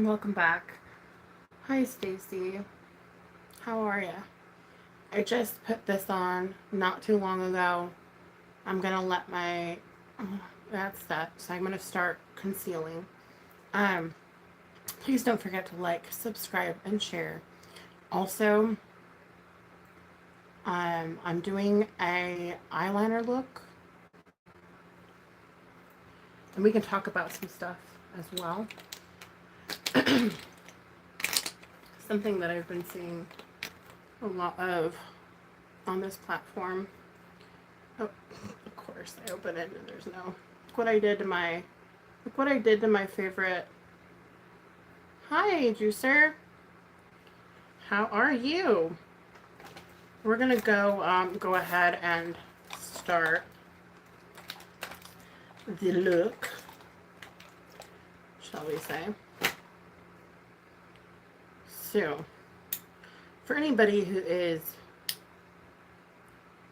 Welcome back. Hi, Stacy. How are ya? I just put this on not too long ago. I'm gonna let my that's that. So I'm gonna start concealing. Um, Please don't forget to like, subscribe, and share. Also, I'm doing a eyeliner look, and we can talk about some stuff as well. Something that I've been seeing a lot of on this platform. Oh, of course, I open it and there's no. Look what I did to my. Look what I did to my favorite. Hi, Juicer. How are you? We're gonna go ahead and start the look, shall we say? So, for anybody who is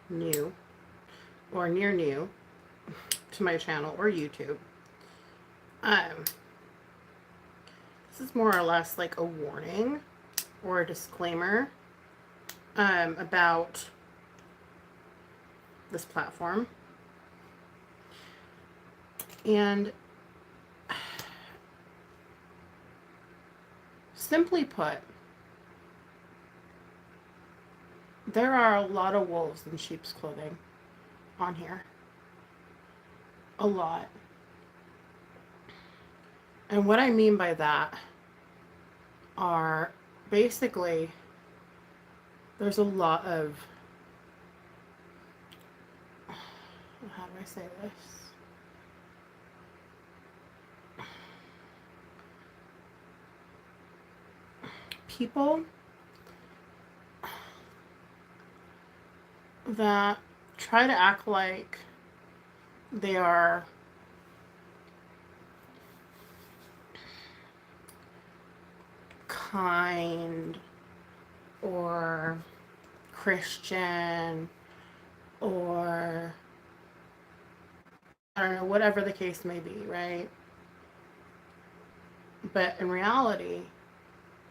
new or near new to my channel or YouTube, this is more or less like a warning or a disclaimer about this platform. And simply put, there are a lot of wolves in sheep's clothing on here. A lot. And what I mean by that are basically there's a lot of, how do I say this? People that try to act like they are kind or Christian or I don't know, whatever the case may be, right? But in reality,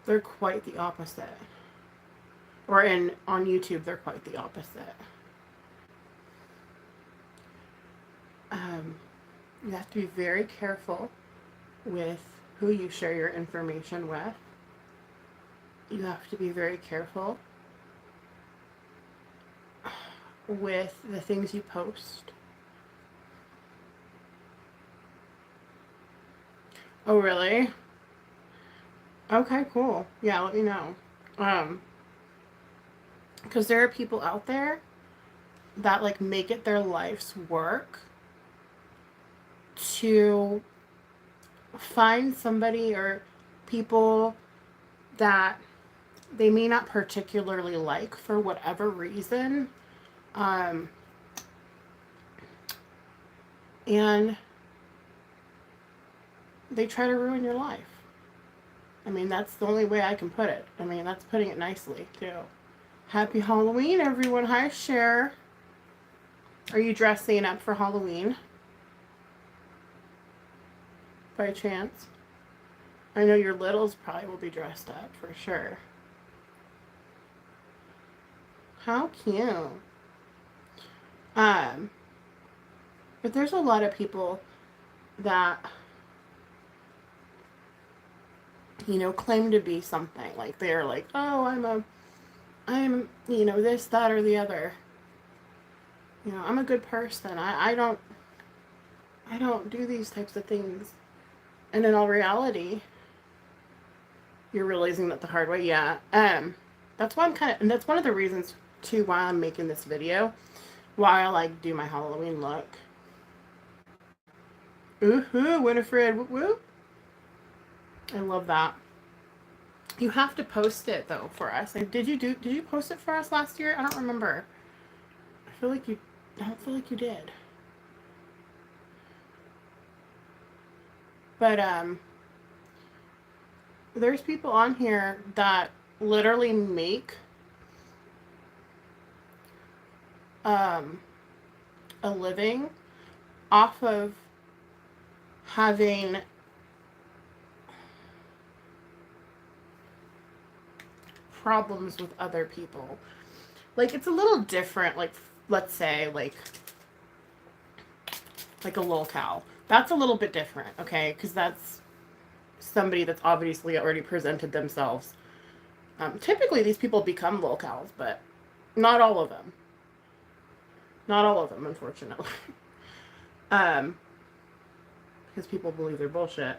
they're quite the opposite. Or on YouTube, they're quite the opposite. You have to be very careful with who you share your information with. You have to be very careful with the things you post. Oh, really? Okay, cool. Yeah, let me know. Because there are people out there that like make it their life's work to find somebody or people that they may not particularly like for whatever reason, and they try to ruin your life. I mean, that's the only way I can put it. I mean, that's putting it nicely, too. Happy Halloween, everyone. Hi, Cher. Are you dressing up for Halloween? By chance? I know your littles probably will be dressed up, for sure. How cute. But there's a lot of people that, you know, claim to be something. Like, they're like, oh, I'm, you know, this, that, or the other. You know, I'm a good person. I don't do these types of things. And in all reality, you're realizing that the hard way. Yeah. That's why and that's one of the reasons too why I'm making this video. Why I like do my Halloween look. Ooh, Winifred, whoop whoop. I love that. You have to post it though for us. Like, did you post it for us last year? I don't remember. I don't feel like you did. But there's people on here that literally make a living off of having problems with other people. Like, it's a little different, like, let's say, like a lolcow. That's a little bit different, okay? Because that's somebody that's obviously already presented themselves. Typically, these people become lolcows, but not all of them. Not all of them, unfortunately. Because people believe they're bullshit.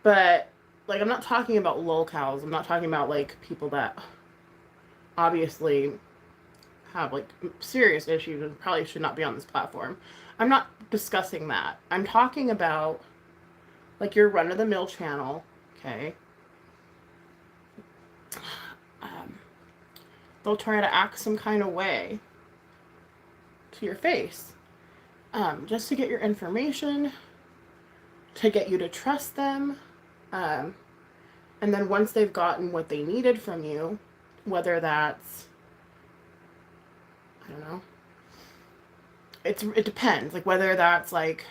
But, like, I'm not talking about lolcows. I'm not talking about, like, people that obviously have, like, serious issues and probably should not be on this platform. I'm not discussing that. I'm talking about, like, your run-of-the-mill channel, okay? They'll try to act some kind of way to your face, just to get your information, to get you to trust them, and then once they've gotten what they needed from you, whether that's, I don't know, it depends, like, whether that's, like,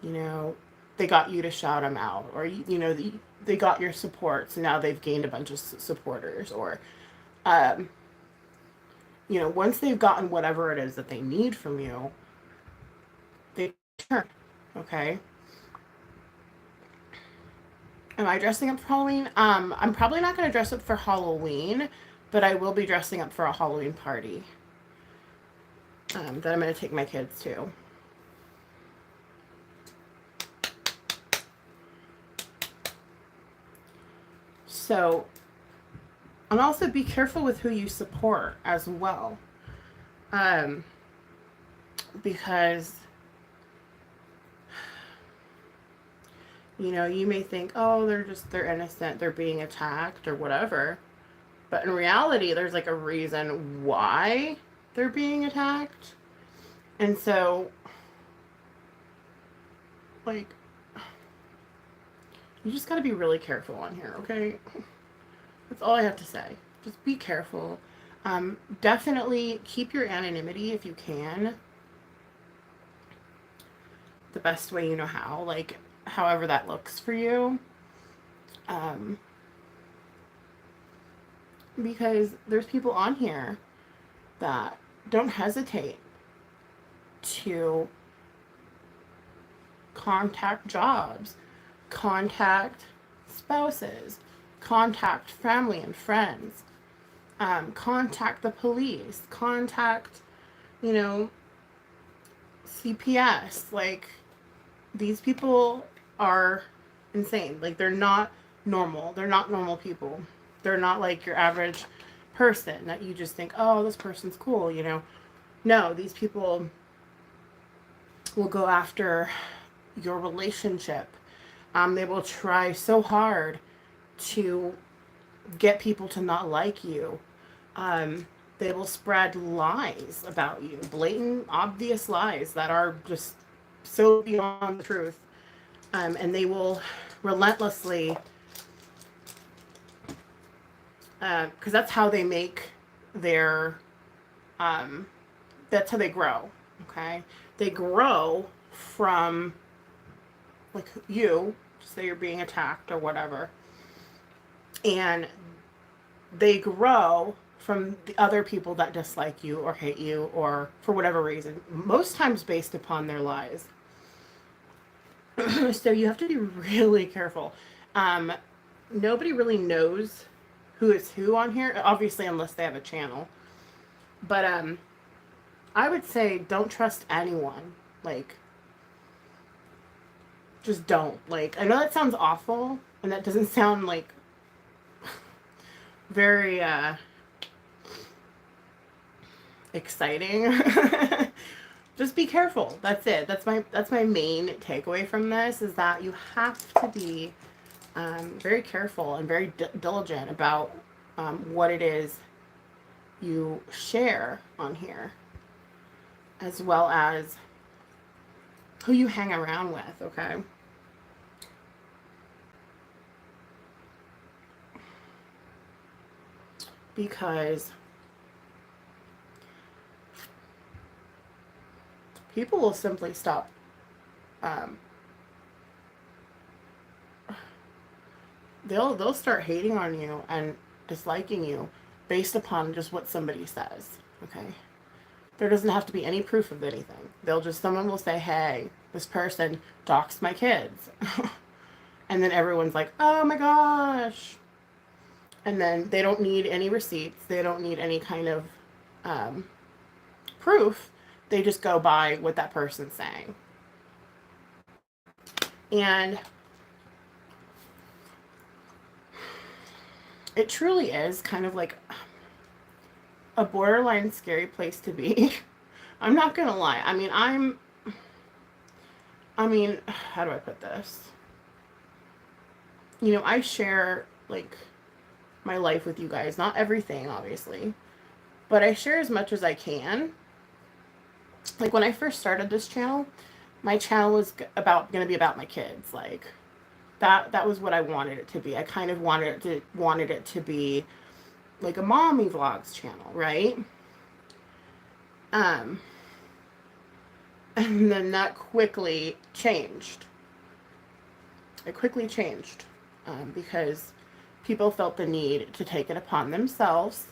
you know, they got you to shout them out, or, you know, they got your support, so now they've gained a bunch of supporters, or, you know, once they've gotten whatever it is that they need from you, they turn, okay? Am I dressing up for Halloween? I'm probably not going to dress up for Halloween, but I will be dressing up for a Halloween party that I'm going to take my kids to. So, and also be careful with who you support as well. Because, you know, you may think, oh, they're innocent, they're being attacked or whatever. But in reality, there's, like, a reason why they're being attacked. And so, like, you just gotta be really careful on here, okay? That's all I have to say. Just be careful. Definitely keep your anonymity if you can. The best way you know how, like, however that looks for you. Because there's people on here that don't hesitate to contact jobs, contact spouses, contact family and friends, contact the police, contact, you know, CPS. Like, these people are insane. Like, they're not normal. They're not normal people. They're not like your average person that you just think, oh, this person's cool, you know. No, these people will go after your relationship. They will try so hard to get people to not like you. They will spread lies about you, blatant, obvious lies that are just so beyond the truth. And they will relentlessly, because that's how they make their, that's how they grow, okay? They grow from, like, you, say you're being attacked or whatever, and they grow from the other people that dislike you or hate you or for whatever reason, most times based upon their lies. So you have to be really careful. Nobody really knows who is who on here, obviously, unless they have a channel. But I would say don't trust anyone. Like, just don't. Like, I know that sounds awful, and that doesn't sound, like, very exciting. Just be careful. That's it. That's my main takeaway from this, is that you have to be very careful and very diligent about what it is you share on here, as well as who you hang around with, okay? Because people will simply stop they'll start hating on you and disliking you based upon just what somebody says. Okay. There doesn't have to be any proof of anything. Someone will say, hey, this person doxed my kids. And then everyone's like, oh my gosh. And then they don't need any receipts. They don't need any kind of um, proof. They just go by what that person's saying. And it truly is kind of like a borderline scary place to be. I'm not gonna lie. How do I put this? I share like my life with you guys. Not everything, obviously, but I share as much as I can. Like when I first started this channel, my channel was gonna be about my kids. Like that was what I wanted it to be. I kind of wanted it to be like a mommy vlogs channel, right? And then that quickly changed. It quickly changed because people felt the need to take it upon themselves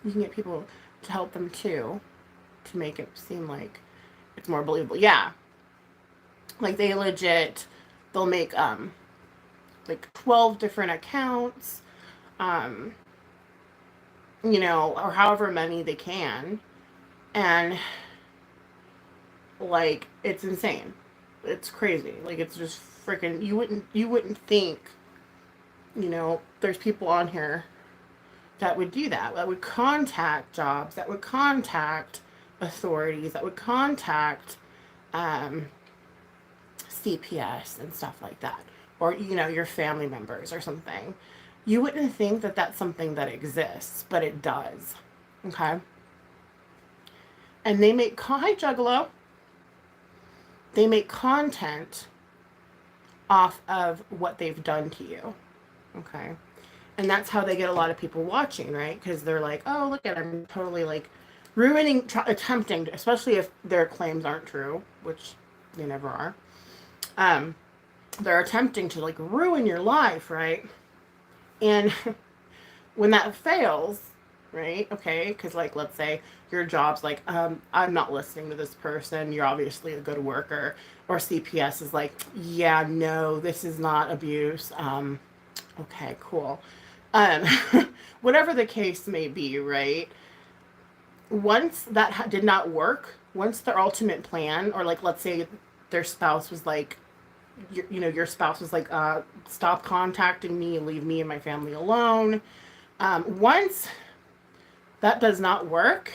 you can get people to help them too, to make it seem like it's more believable. Yeah. Like they'll make like 12 different accounts, or however many they can. And like it's insane. It's crazy. Like it's just freaking you wouldn't think, there's people on here that would do that would contact jobs, that would contact authorities, that would contact CPS and stuff like that, or your family members or something. You wouldn't think that that's something that exists, but it does. Okay. And they make hi Juggalo. They make content off of what they've done to you. Okay. And that's how they get a lot of people watching, right? Because they're like, oh, look at them, totally like ruining, attempting to, especially if their claims aren't true, which they never are. They're attempting to like ruin your life, right? And when that fails, right? Okay, because like let's say your job's like, I'm not listening to this person. You're obviously a good worker. Or CPS is like, yeah, no, this is not abuse. Okay, cool. Whatever the case may be, right? Once that did not work, once their ultimate plan, or like let's say their spouse was like, your spouse was like, stop contacting me, leave me and my family alone. Once that does not work,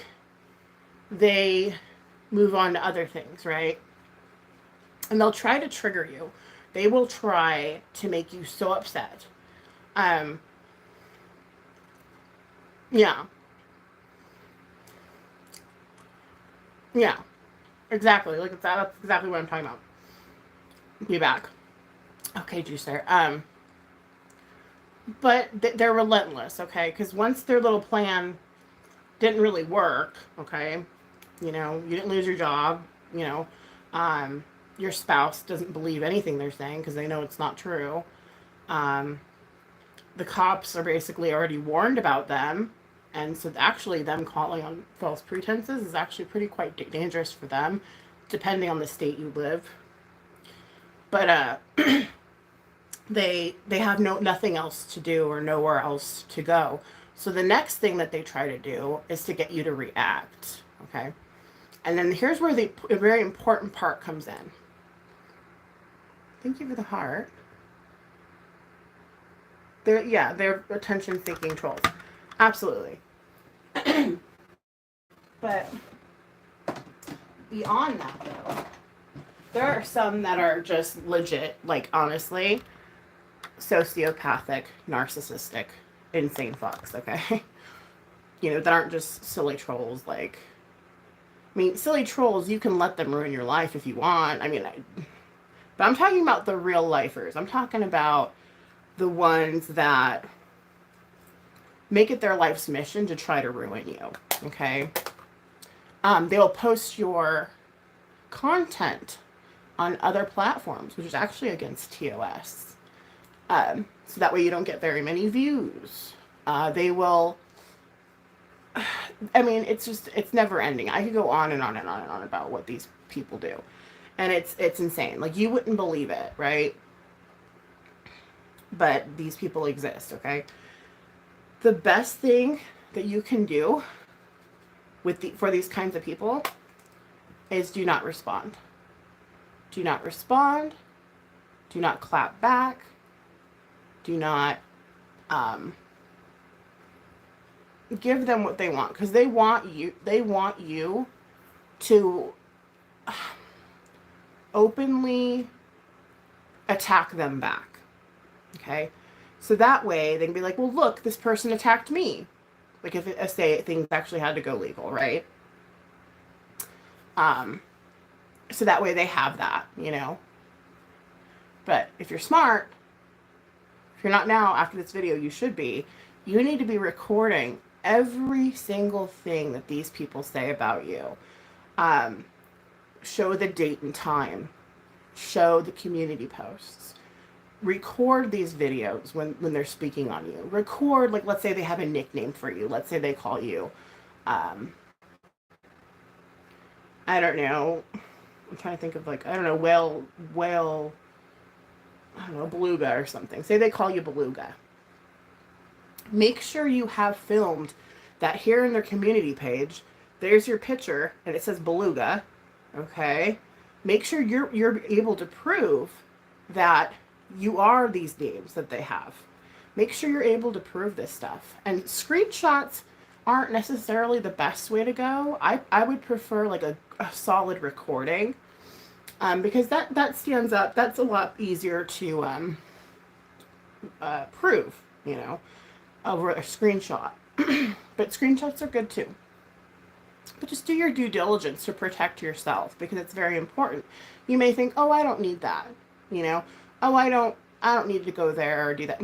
they move on to other things, right? And they'll try to trigger you. They will try to make you so upset. Yeah. Yeah. Exactly. Like that's exactly what I'm talking about. Be back. Okay, Juicer. But they're relentless, okay? Because once their little plan didn't really work, okay? You didn't lose your job, your spouse doesn't believe anything they're saying because they know it's not true. The cops are basically already warned about them. And so actually them calling on false pretenses is actually quite dangerous for them, depending on the state you live. But they have nothing else to do or nowhere else to go. So the next thing that they try to do is to get you to react. Okay. And then here's where a very important part comes in. Thank you for the heart. They're attention-seeking trolls. Absolutely. But beyond that, though, there are some that are just legit, like, honestly, sociopathic, narcissistic, insane fucks, okay? That aren't just silly trolls, like... silly trolls, you can let them ruin your life if you want. But I'm talking about the real lifers. I'm talking about the ones that make it their life's mission to try to ruin you, okay? They'll post your content on other platforms, which is actually against TOS. So that way you don't get very many views. They will, I mean, it's never ending. I could go on and on and on and on about what these people do. And it's insane. Like, you wouldn't believe it, right? But these people exist, okay? The best thing that you can do for these kinds of people is do not respond. Do not respond. Do not clap back. Do not give them what they want, because they want you to openly attack them back. Okay? So that way they can be like, well, look, this person attacked me. Like, if say things actually had to go legal, right? So that way they have that, you know. But if you're smart, if you're not now, after this video, you should be. You need to be recording every single thing that these people say about you. Show the date and time. Show the community posts. Record these videos when they're speaking on you. Record, like, let's say they have a nickname for you. Let's say they call you, I don't know. I'm trying to think of, like, I don't know, whale, I don't know, beluga or something. Say they call you beluga. Make sure you have filmed that here in their community page. There's your picture and it says beluga. Okay. Make sure you're able to prove that you are these names that they have. Make sure you're able to prove this stuff. And screenshots aren't necessarily the best way to go. I would prefer like a solid recording, because that stands up. That's a lot easier to prove, you know, over a screenshot. But screenshots are good too. But just do your due diligence to protect yourself, because it's very important. You may think, oh, I don't need that, you know. Oh, I don't need to go there or do that.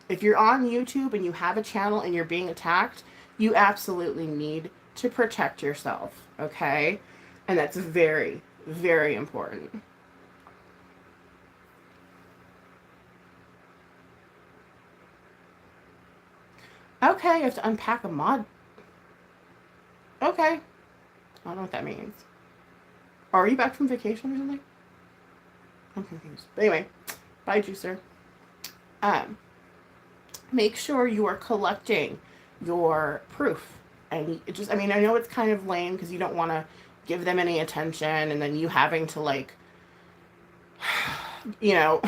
If you're on YouTube and you have a channel and you're being attacked, you absolutely need to protect yourself, okay? And that's very, very important. Okay, you have to unpack a mod. Okay. I don't know what that means. Are you back from vacation or something? I'm confused. But anyway, bye, juicer. Make sure you are collecting your proof. And just, I mean, I know it's kind of lame because you don't want to give them any attention, and then you having to, like, you know,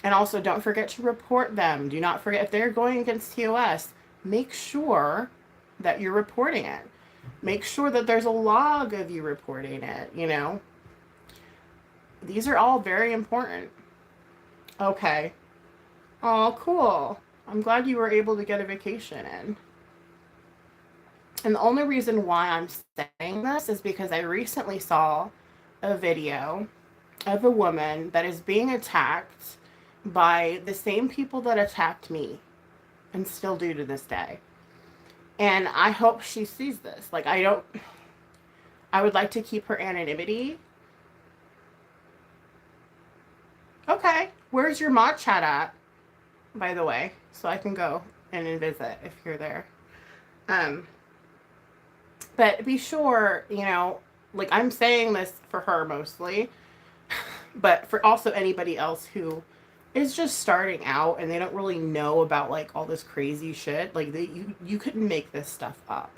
and also don't forget to report them. Do not forget, if they're going against TOS, make sure that you're reporting it. Make sure that there's a log of you reporting it, you know. These are all very important. Okay. Oh, cool. I'm glad you were able to get a vacation in. And the only reason why I'm saying this is because I recently saw a video of a woman that is being attacked by the same people that attacked me, and still do to this day. And I hope she sees this. Like, I would like to keep her anonymity. Okay. Where's your mod chat at, by the way? So I can go in and visit if you're there. But be sure, you know, like, I'm saying this for her mostly, but for also anybody else who is just starting out and they don't really know about, like, all this crazy shit. Like, you couldn't make this stuff up.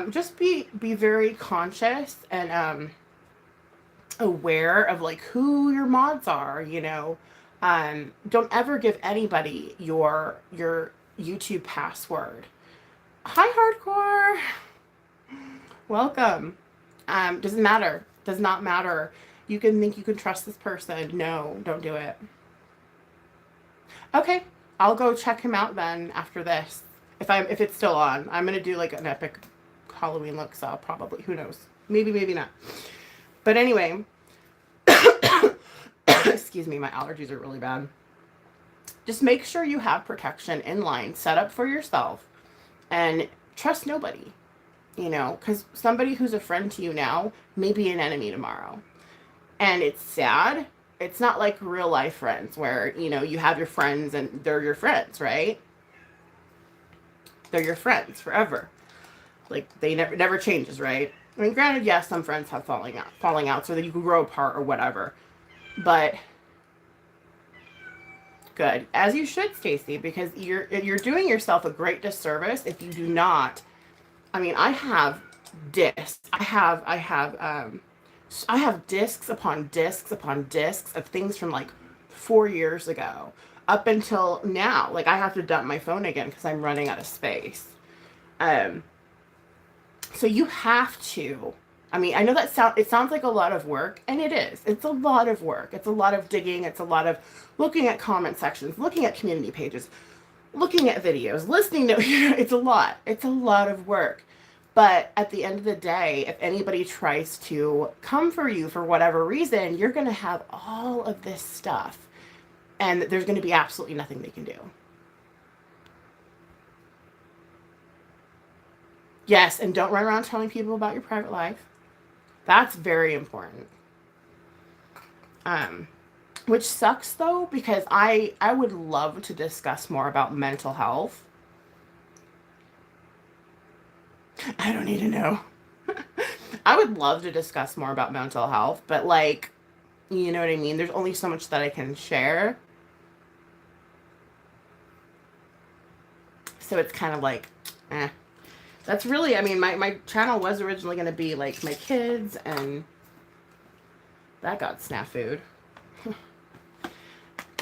Just be very conscious and aware of, like, who your mods are, you know. Don't ever give anybody your YouTube password. Hi, Hardcore. Welcome. Doesn't matter. Does not matter. You can think you can trust this person. No, don't do it. Okay, I'll go check him out then after this. If it's still on. I'm gonna do, like, an epic Halloween look, so I'll probably, who knows. Maybe not. But anyway, excuse me, my allergies are really bad. Just make sure you have protection in line set up for yourself, and trust nobody. you know, because somebody who's a friend to you now may be an enemy tomorrow. And it's sad. It's not like real life friends where, you know, you have your friends and they're your friends, right? They're your friends forever. Like they never changes, right? I mean, granted, yes, some friends have falling out so that you can grow apart or whatever. But good, as you should, Stacy, because you're doing yourself a great disservice if you do not. I mean, I have discs. I have discs upon discs upon discs of things from like 4 years ago up until now. Like I have to dump my phone again because I'm running out of space. Um, so you have to. I mean, I know it sounds like a lot of work, and it is. It's a lot of work. It's a lot of digging. It's a lot of looking at comment sections, looking at community pages, looking at videos, listening to. It's a lot. It's a lot of work. But at the end of the day, if anybody tries to come for you for whatever reason, you're going to have all of this stuff, and there's going to be absolutely nothing they can do. Yes, and don't run around telling people about your private life. That's very important. Um, which sucks though, because I would love to discuss more about mental health. I don't need to know. I would love to discuss more about mental health, but like, you know what I mean? There's only so much that I can share. So it's kind of like, eh. That's really, I mean, my channel was originally going to be like my kids, and that got snafu'd.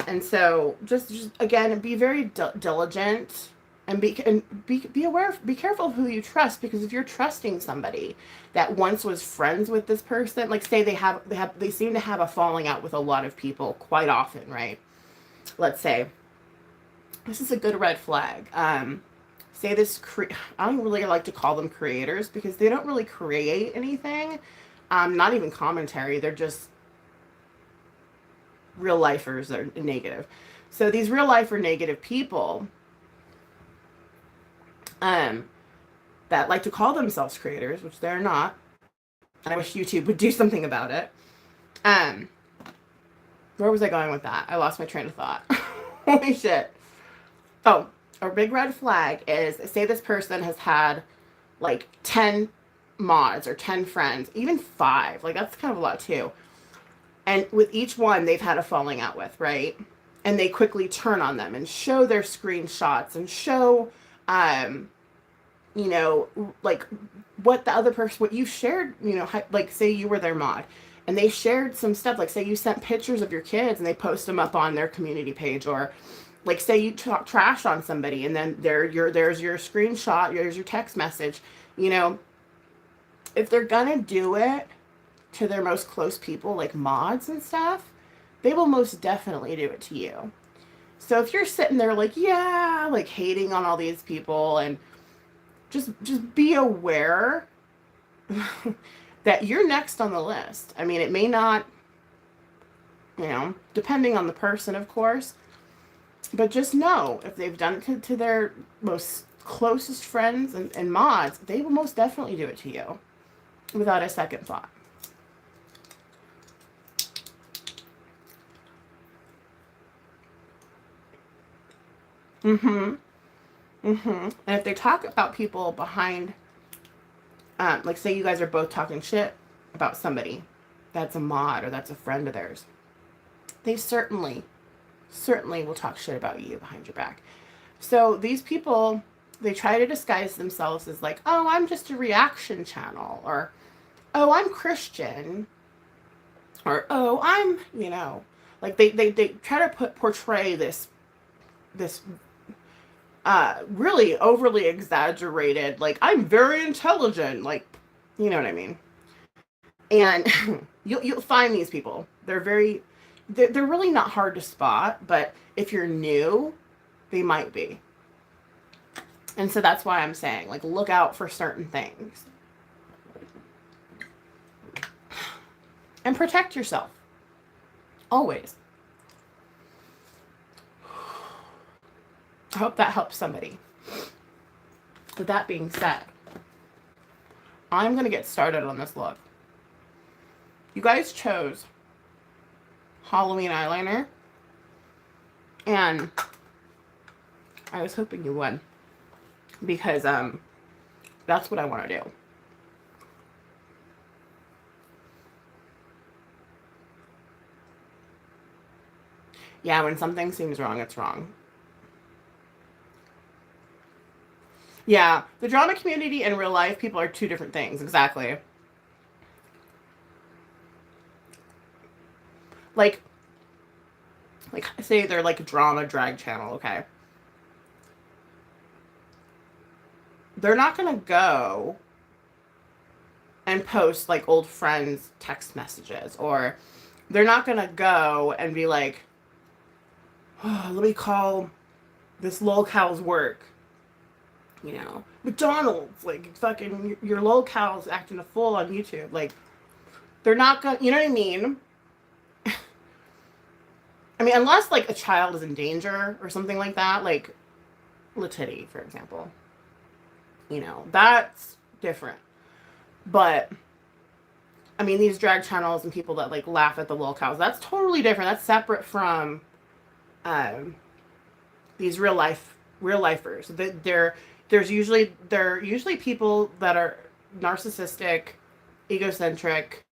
And so just again, be very diligent, and be aware, be careful of who you trust, because if you're trusting somebody that once was friends with this person, like say they seem to have a falling out with a lot of people quite often, right? Let's say this is a good red flag. Say this I don't really like to call them creators because they don't really create anything. Not even commentary. They're just real lifers that are negative. So these real life or negative people that like to call themselves creators, which they're not. I wish YouTube would do something about it. Where was I going with that? I lost my train of thought. Holy shit. Oh, a big red flag is, say this person has had like 10 mods or 10 friends, even 5. Like that's kind of a lot too. And with each one they've had a falling out with, right? And they quickly turn on them and show their screenshots and show you know, like what the other person, what you shared, you know, like say you were their mod and they shared some stuff, like say you sent pictures of your kids and they post them up on their community page, or like say you talk trash on somebody and then there's your screenshot, there's your text message, you know, if they're gonna do it to their most close people, like mods and stuff, they will most definitely do it to you. So if you're sitting there like, yeah, like hating on all these people, and just be aware that you're next on the list. I mean, it may not, you know, depending on the person, of course, but just know if they've done it to their most closest friends and mods, they will most definitely do it to you without a second thought. Mm-hmm. Mm-hmm. And if they talk about people behind, like say you guys are both talking shit about somebody that's a mod or that's a friend of theirs, they certainly will talk shit about you behind your back. So these people, they try to disguise themselves as like, oh, I'm just a reaction channel, or oh, I'm Christian, or oh, I'm, you know, like they try to portray this really overly exaggerated, like I'm very intelligent, like, you know what I mean. And you'll find these people, they're really not hard to spot, but if you're new, they might be. And so that's why I'm saying, like, look out for certain things and protect yourself always. I hope that helps somebody. With that being said, I'm going to get started on this look. You guys chose Halloween eyeliner, and I was hoping you would, because that's what I want to do. Yeah, when something seems wrong, it's wrong. Yeah, the drama community and real life people are two different things. Exactly. Like say they're like a drama drag channel, okay? They're not gonna go and post like old friends text messages, or they're not gonna go and be like, oh, let me call this lolcow's work, you know, McDonald's, like fucking your lolcow's acting a fool on YouTube. Like, they're not gonna, you know what I mean? I mean, unless like a child is in danger or something like that, like Latitty, for example, you know, that's different. But I mean, these drag channels and people that like laugh at the lolcows, that's totally different. That's separate from these real lifers. They're usually people that are narcissistic, egocentric.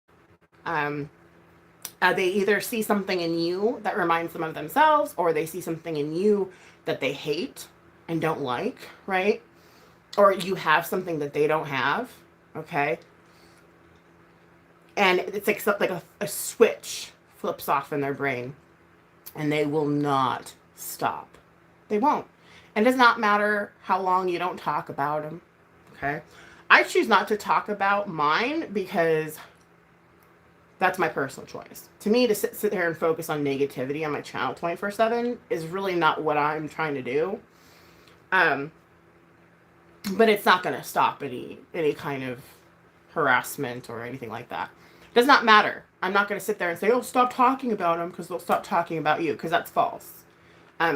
They either see something in you that reminds them of themselves, or they see something in you that they hate and don't like, right? Or you have something that they don't have, okay? And it's like a switch flips off in their brain, and they will not stop. They won't. And it does not matter how long you don't talk about them, okay? I choose not to talk about mine because that's my personal choice. To me, to sit there and focus on negativity on my channel 24/7 is really not what I'm trying to do. But it's not going to stop any kind of harassment or anything like that. It does not matter. I'm not going to sit there and say, oh, stop talking about them because they'll stop talking about you, because that's false.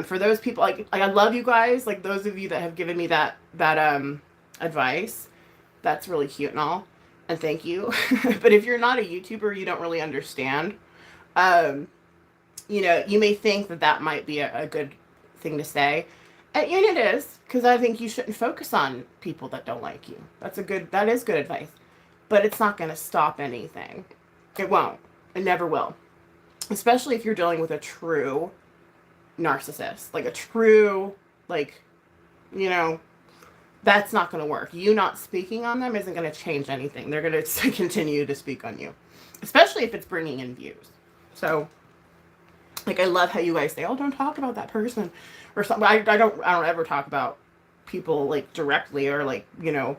For those people, like I love you guys, like those of you that have given me that advice, that's really cute and all, and thank you. But if you're not a YouTuber, you don't really understand. You know, you may think that might be a good thing to say, and it is, because I think you shouldn't focus on people that don't like you. That is good advice, but it's not going to stop anything. It won't. It never will. Especially if you're dealing with a true narcissist, like a true, like, you know, that's not going to work. You not speaking on them isn't going to change anything. They're going to continue to speak on you, especially if it's bringing in views. So, like, I love how you guys say, oh, don't talk about that person or something. I don't ever talk about people like directly, or like, you know,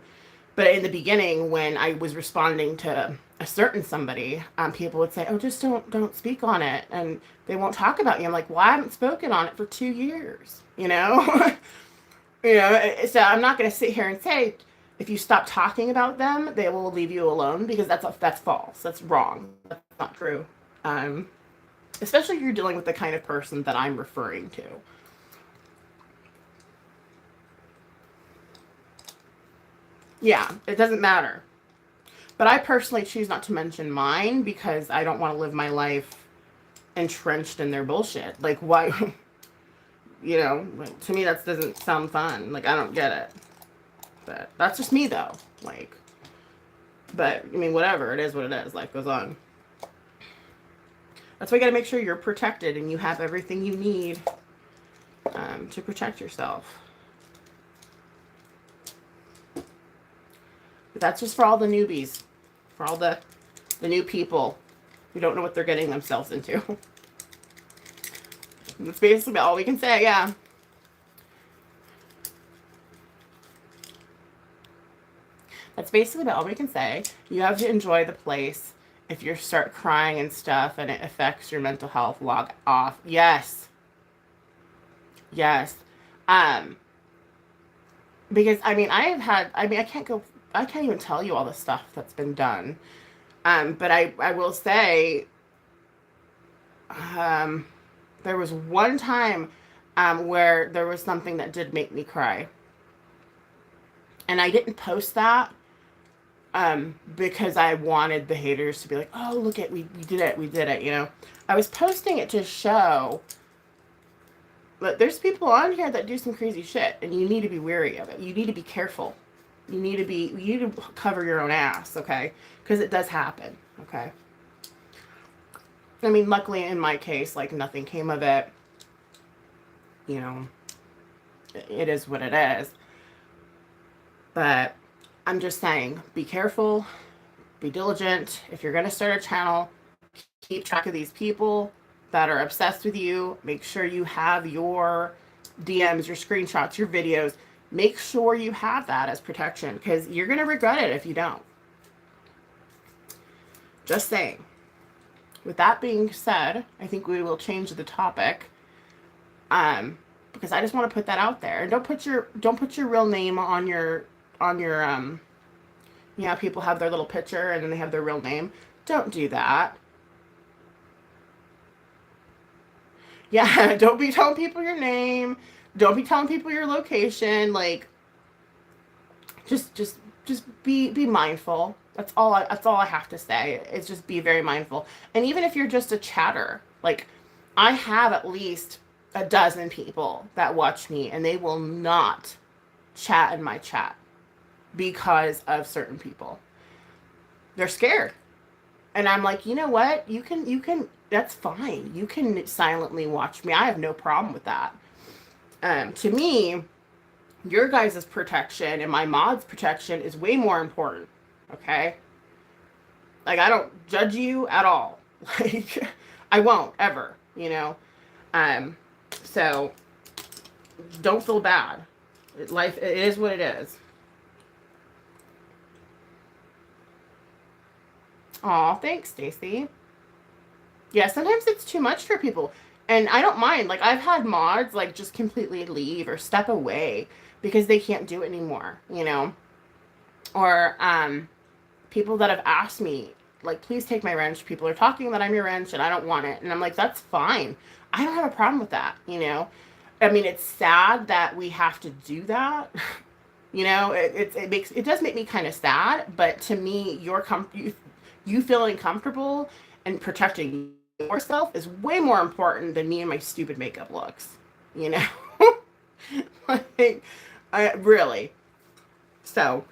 but in the beginning when I was responding to a certain somebody, people would say, oh, just don't speak on it, and they won't talk about you. I'm like, well, I haven't spoken on it for 2 years, you know? You know, so I'm not going to sit here and say, if you stop talking about them, they will leave you alone, because that's false. That's wrong. That's not true. Especially if you're dealing with the kind of person that I'm referring to. Yeah, it doesn't matter. But I personally choose not to mention mine because I don't want to live my life entrenched in their bullshit. Like, why? You know, like, to me that doesn't sound fun. Like, I don't get it. But that's just me, though. Like, but, I mean, whatever. It is what it is. Life goes on. That's why you got to make sure you're protected and you have everything you need to protect yourself. But that's just for all the newbies. For all the new people who don't know what they're getting themselves into. That's basically all we can say, yeah. That's basically all we can say. You have to enjoy the place. If you start crying and stuff and it affects your mental health, log off. Yes. Yes. Because, I mean, I can't even tell you all the stuff that's been done. But I will say, there was one time where there was something that did make me cry. And I didn't post that because I wanted the haters to be like, oh, look at, we did it, we did it, you know. I was posting it to show that there's people on here that do some crazy shit, and you need to be wary of it. You need to be careful. You need to cover your own ass, okay? Because it does happen, okay? I mean, luckily in my case, like, nothing came of it. You know, it is what it is. But I'm just saying, be careful, be diligent. If you're going to start a channel, keep track of these people that are obsessed with you. Make sure you have your DMs, your screenshots, your videos. Make sure you have that as protection, because you're going to regret it if you don't. Just saying. With that being said, I think we will change the topic. Because I just want to put that out there. And don't put your real name on your you know, people have their little picture and then they have their real name. Don't do that. Yeah, don't be telling people your name. Don't be telling people your location. Like, just be mindful. That's all I have to say. Is just be very mindful. And even if you're just a chatter, like, I have at least a dozen people that watch me, and they will not chat in my chat because of certain people. They're scared. And I'm like, you know what? You can, that's fine. You can silently watch me. I have no problem with that. To me, your guys' protection and my mod's protection is way more important. Okay? Like, I don't judge you at all. Like, I won't ever, you know? So don't feel bad. Life, it is what it is. Aw, thanks, Stacy. Yeah, sometimes it's too much for people. And I don't mind. Like, I've had mods, like, just completely leave or step away because they can't do it anymore, you know? Or, people that have asked me, like, please take my wrench. People are talking that I'm your wrench and I don't want it. And I'm like, that's fine. I don't have a problem with that, you know? I mean, it's sad that we have to do that. You know, it does make me kind of sad, but to me, you feeling comfortable and protecting yourself is way more important than me and my stupid makeup looks. You know? Like, I really. So,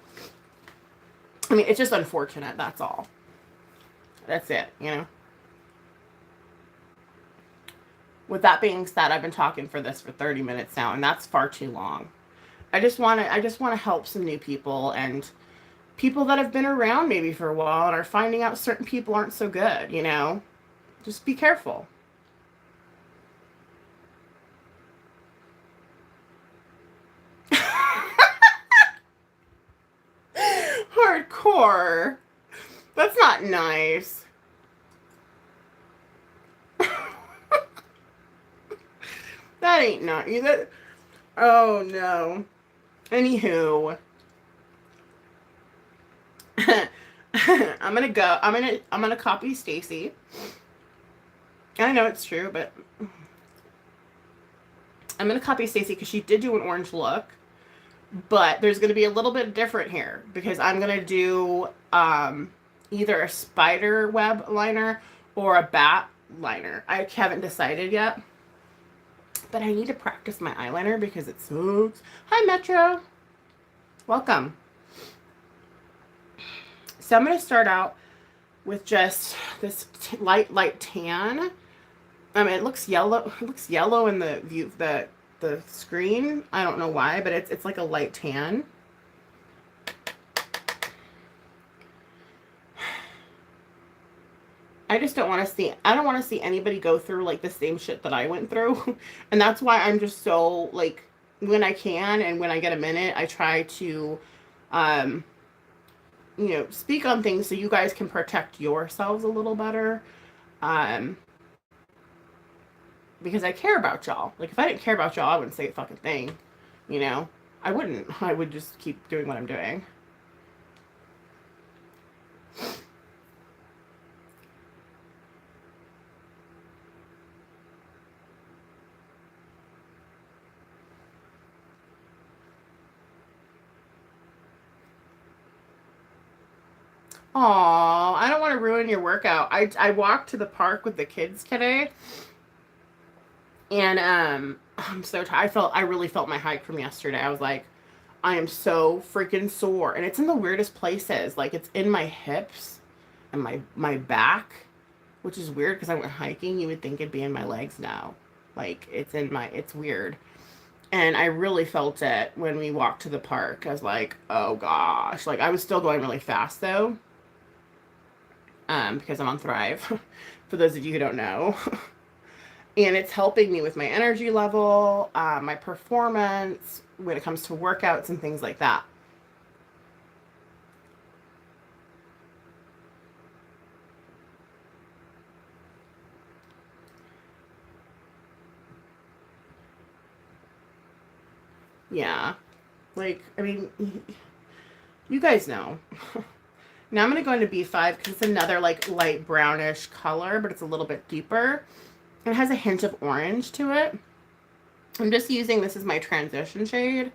I mean, it's just unfortunate, that's all. That's it, you know? With that being said, I've been talking for 30 minutes now, and that's far too long. I just want to help some new people and people that have been around maybe for a while and are finding out certain people aren't so good, you know? Just be careful. Hardcore. That's not nice. That ain't nice. Oh no. Anywho. I'm gonna copy Stacy. I know it's true, but I'm gonna copy Stacy because she did do an orange look. But there's gonna be a little bit different here because I'm gonna do either a spider web liner or a bat liner. I haven't decided yet. But I need to practice my eyeliner because it sucks. Hi, Metro. Welcome. So I'm going to start out with just this light tan. I mean, it looks yellow. It looks yellow in the view, the screen. I don't know why, but it's like a light tan. I just don't want to see, I don't want to see anybody go through like the same shit that I went through. And that's why I'm just so, like, when I can and when I get a minute, I try to, you know, speak on things so you guys can protect yourselves a little better. Because I care about y'all. Like, if I didn't care about y'all, I wouldn't say a fucking thing. You know? I wouldn't. I would just keep doing what I'm doing. Aw, I don't want to ruin your workout. I walked to the park with the kids today, and I'm so tired. I really felt my hike from yesterday. I was like, I am so freaking sore, and it's in the weirdest places. Like it's in my hips and my back, which is weird because I went hiking. You would think it'd be in my legs now. Like it's weird. And I really felt it when we walked to the park. I was like, oh gosh. Like I was still going really fast though, because I'm on Thrive, for those of you who don't know. And it's helping me with my energy level, my performance when it comes to workouts and things like that. Yeah. Like, I mean, you guys know. Now I'm going to go into B5 because it's another like light brownish color, but it's a little bit deeper. It has a hint of orange to it. I'm just using this as my transition shade.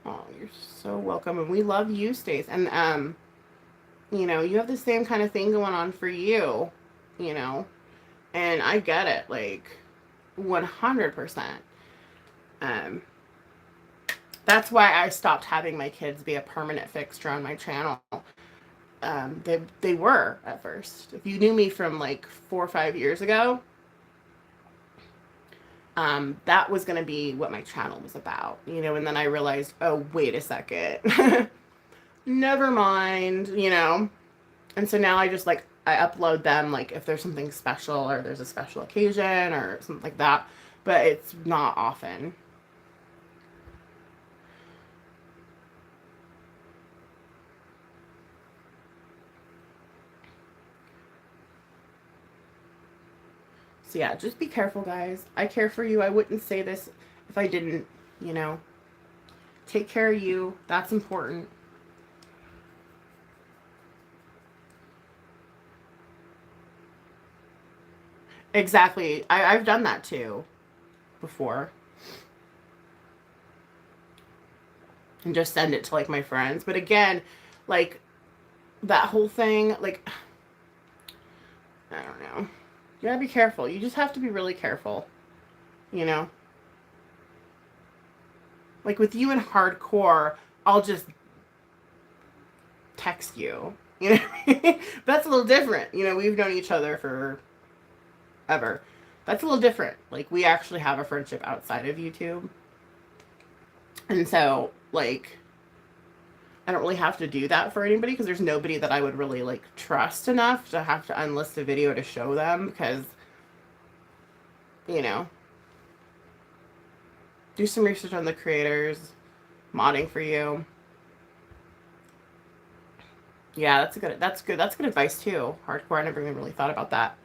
Oh, you're so welcome. And we love you, Stace. And, you know, you have the same kind of thing going on for you, you know, and I get it, like, 100%. Um, that's why I stopped having my kids be a permanent fixture on my channel. They were at first. If you knew me from like 4 or 5 years ago, that was going to be what my channel was about, you know, and then I realized, oh, wait a second. Never mind, you know. And so now I just like, I upload them like if there's something special or there's a special occasion or something like that, but it's not often. So yeah, just be careful, guys. I care for you. I wouldn't say this if I didn't, you know. Take care of you. That's important. Exactly. I've done that too before. And just send it to like my friends. But again, like that whole thing, like I don't know. You gotta be careful. You just have to be really careful. You know? Like with you in hardcore, I'll just text you. You know? That's a little different. You know, we've known each other for ever. That's a little different. Like we actually have a friendship outside of YouTube. And so, like, I don't really have to do that for anybody because there's nobody that I would really like trust enough to have to unlist a video to show them because, you know, do some research on the creators, modding for you. Yeah, that's good advice too. Hardcore, I never even really thought about that.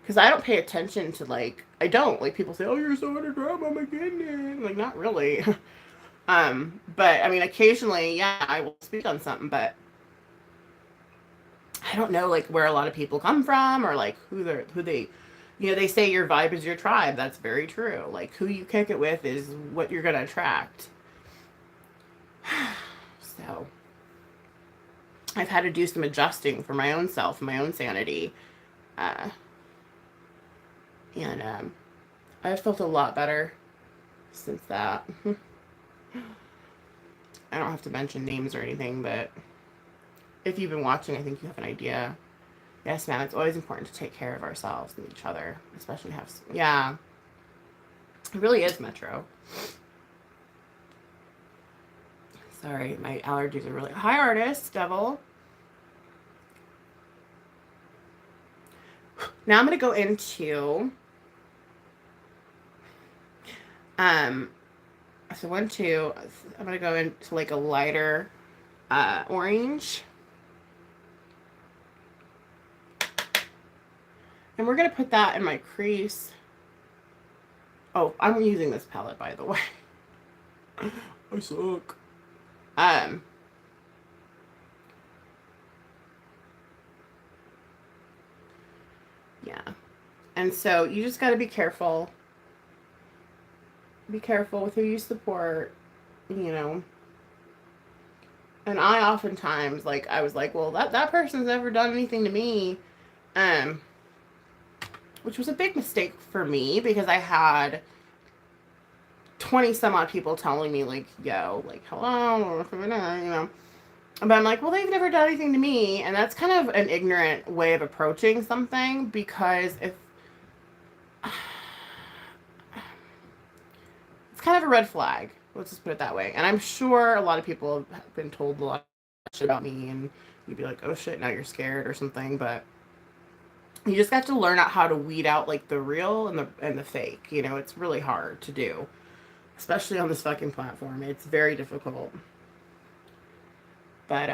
Because I don't pay attention to like I don't like people say, "Oh, you're so into drama, my goodness." Like not really. But I mean, occasionally, yeah, I will speak on something, but I don't know like where a lot of people come from or like who they you know, they say your vibe is your tribe. That's very true. Like who you kick it with is what you're gonna attract. So I've had to do some adjusting for my own self, my own sanity. Uh, and I've felt a lot better since that. I don't have to mention names or anything, but if you've been watching, I think you have an idea. Yes, ma'am. It's always important to take care of ourselves and each other, especially have. Yeah, it really is, Metro. Sorry, my allergies are really. Hi, artist, devil. Now I'm gonna go into. Um, so one, two. I'm gonna go into like a lighter orange. And we're going to put that in my crease. Oh, I'm using this palette, by the way. I suck. Um, yeah. And so you just got to be careful. Be careful with who you support, you know. And I oftentimes, like, I was like, well, that person's never done anything to me. Um, which was a big mistake for me because I had 20 some odd people telling me, like, yo, like, hello, you know. But I'm like, well, they've never done anything to me. And that's kind of an ignorant way of approaching something because if it's kind of a red flag, let's just put it that way. And I'm sure a lot of people have been told a lot of shit about me, and you'd be like, oh shit, now you're scared or something. But you just got to learn out how to weed out like the real and the fake. You know, it's really hard to do, especially on this fucking platform. It's very difficult. But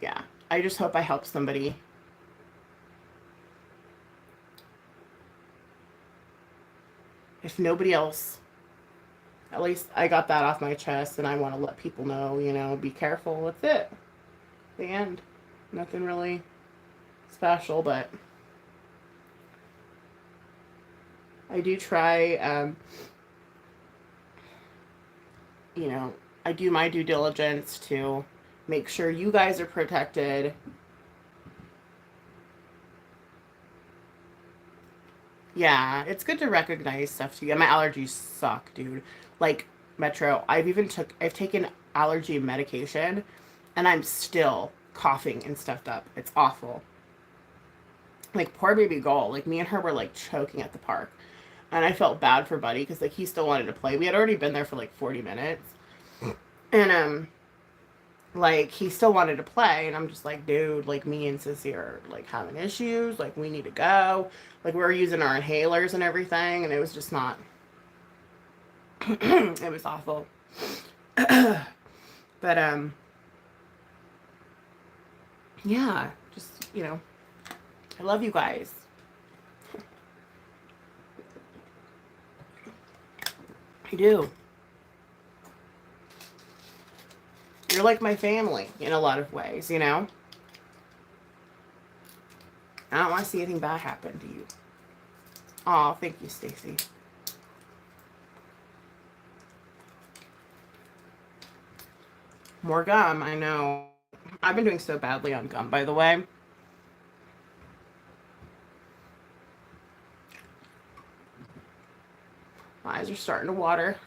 yeah, I just hope I help somebody. If nobody else, at least I got that off my chest, and I want to let people know, you know, be careful. That's it. The end. Nothing really special, but I do try, you know, I do my due diligence to make sure you guys are protected. Yeah, it's good to recognize stuff too. Yeah, my allergies suck, dude. Like Metro, I've taken allergy medication and I'm still coughing and stuffed up. It's awful. Like poor baby Gull, like me and her were like choking at the park. And I felt bad for Buddy because like he still wanted to play. We had already been there for like 40 minutes. And like he still wanted to play, and I'm just like, dude, like me and Sissy are like having issues, like we need to go. Like we were using our inhalers and everything, and it was just not it was awful. But yeah, just, you know, I love you guys. I do. You're like my family in a lot of ways, you know? I don't want to see anything bad happen to you. Aw, thank you, Stacy. More gum, I know. I've been doing so badly on gum, by the way. My eyes are starting to water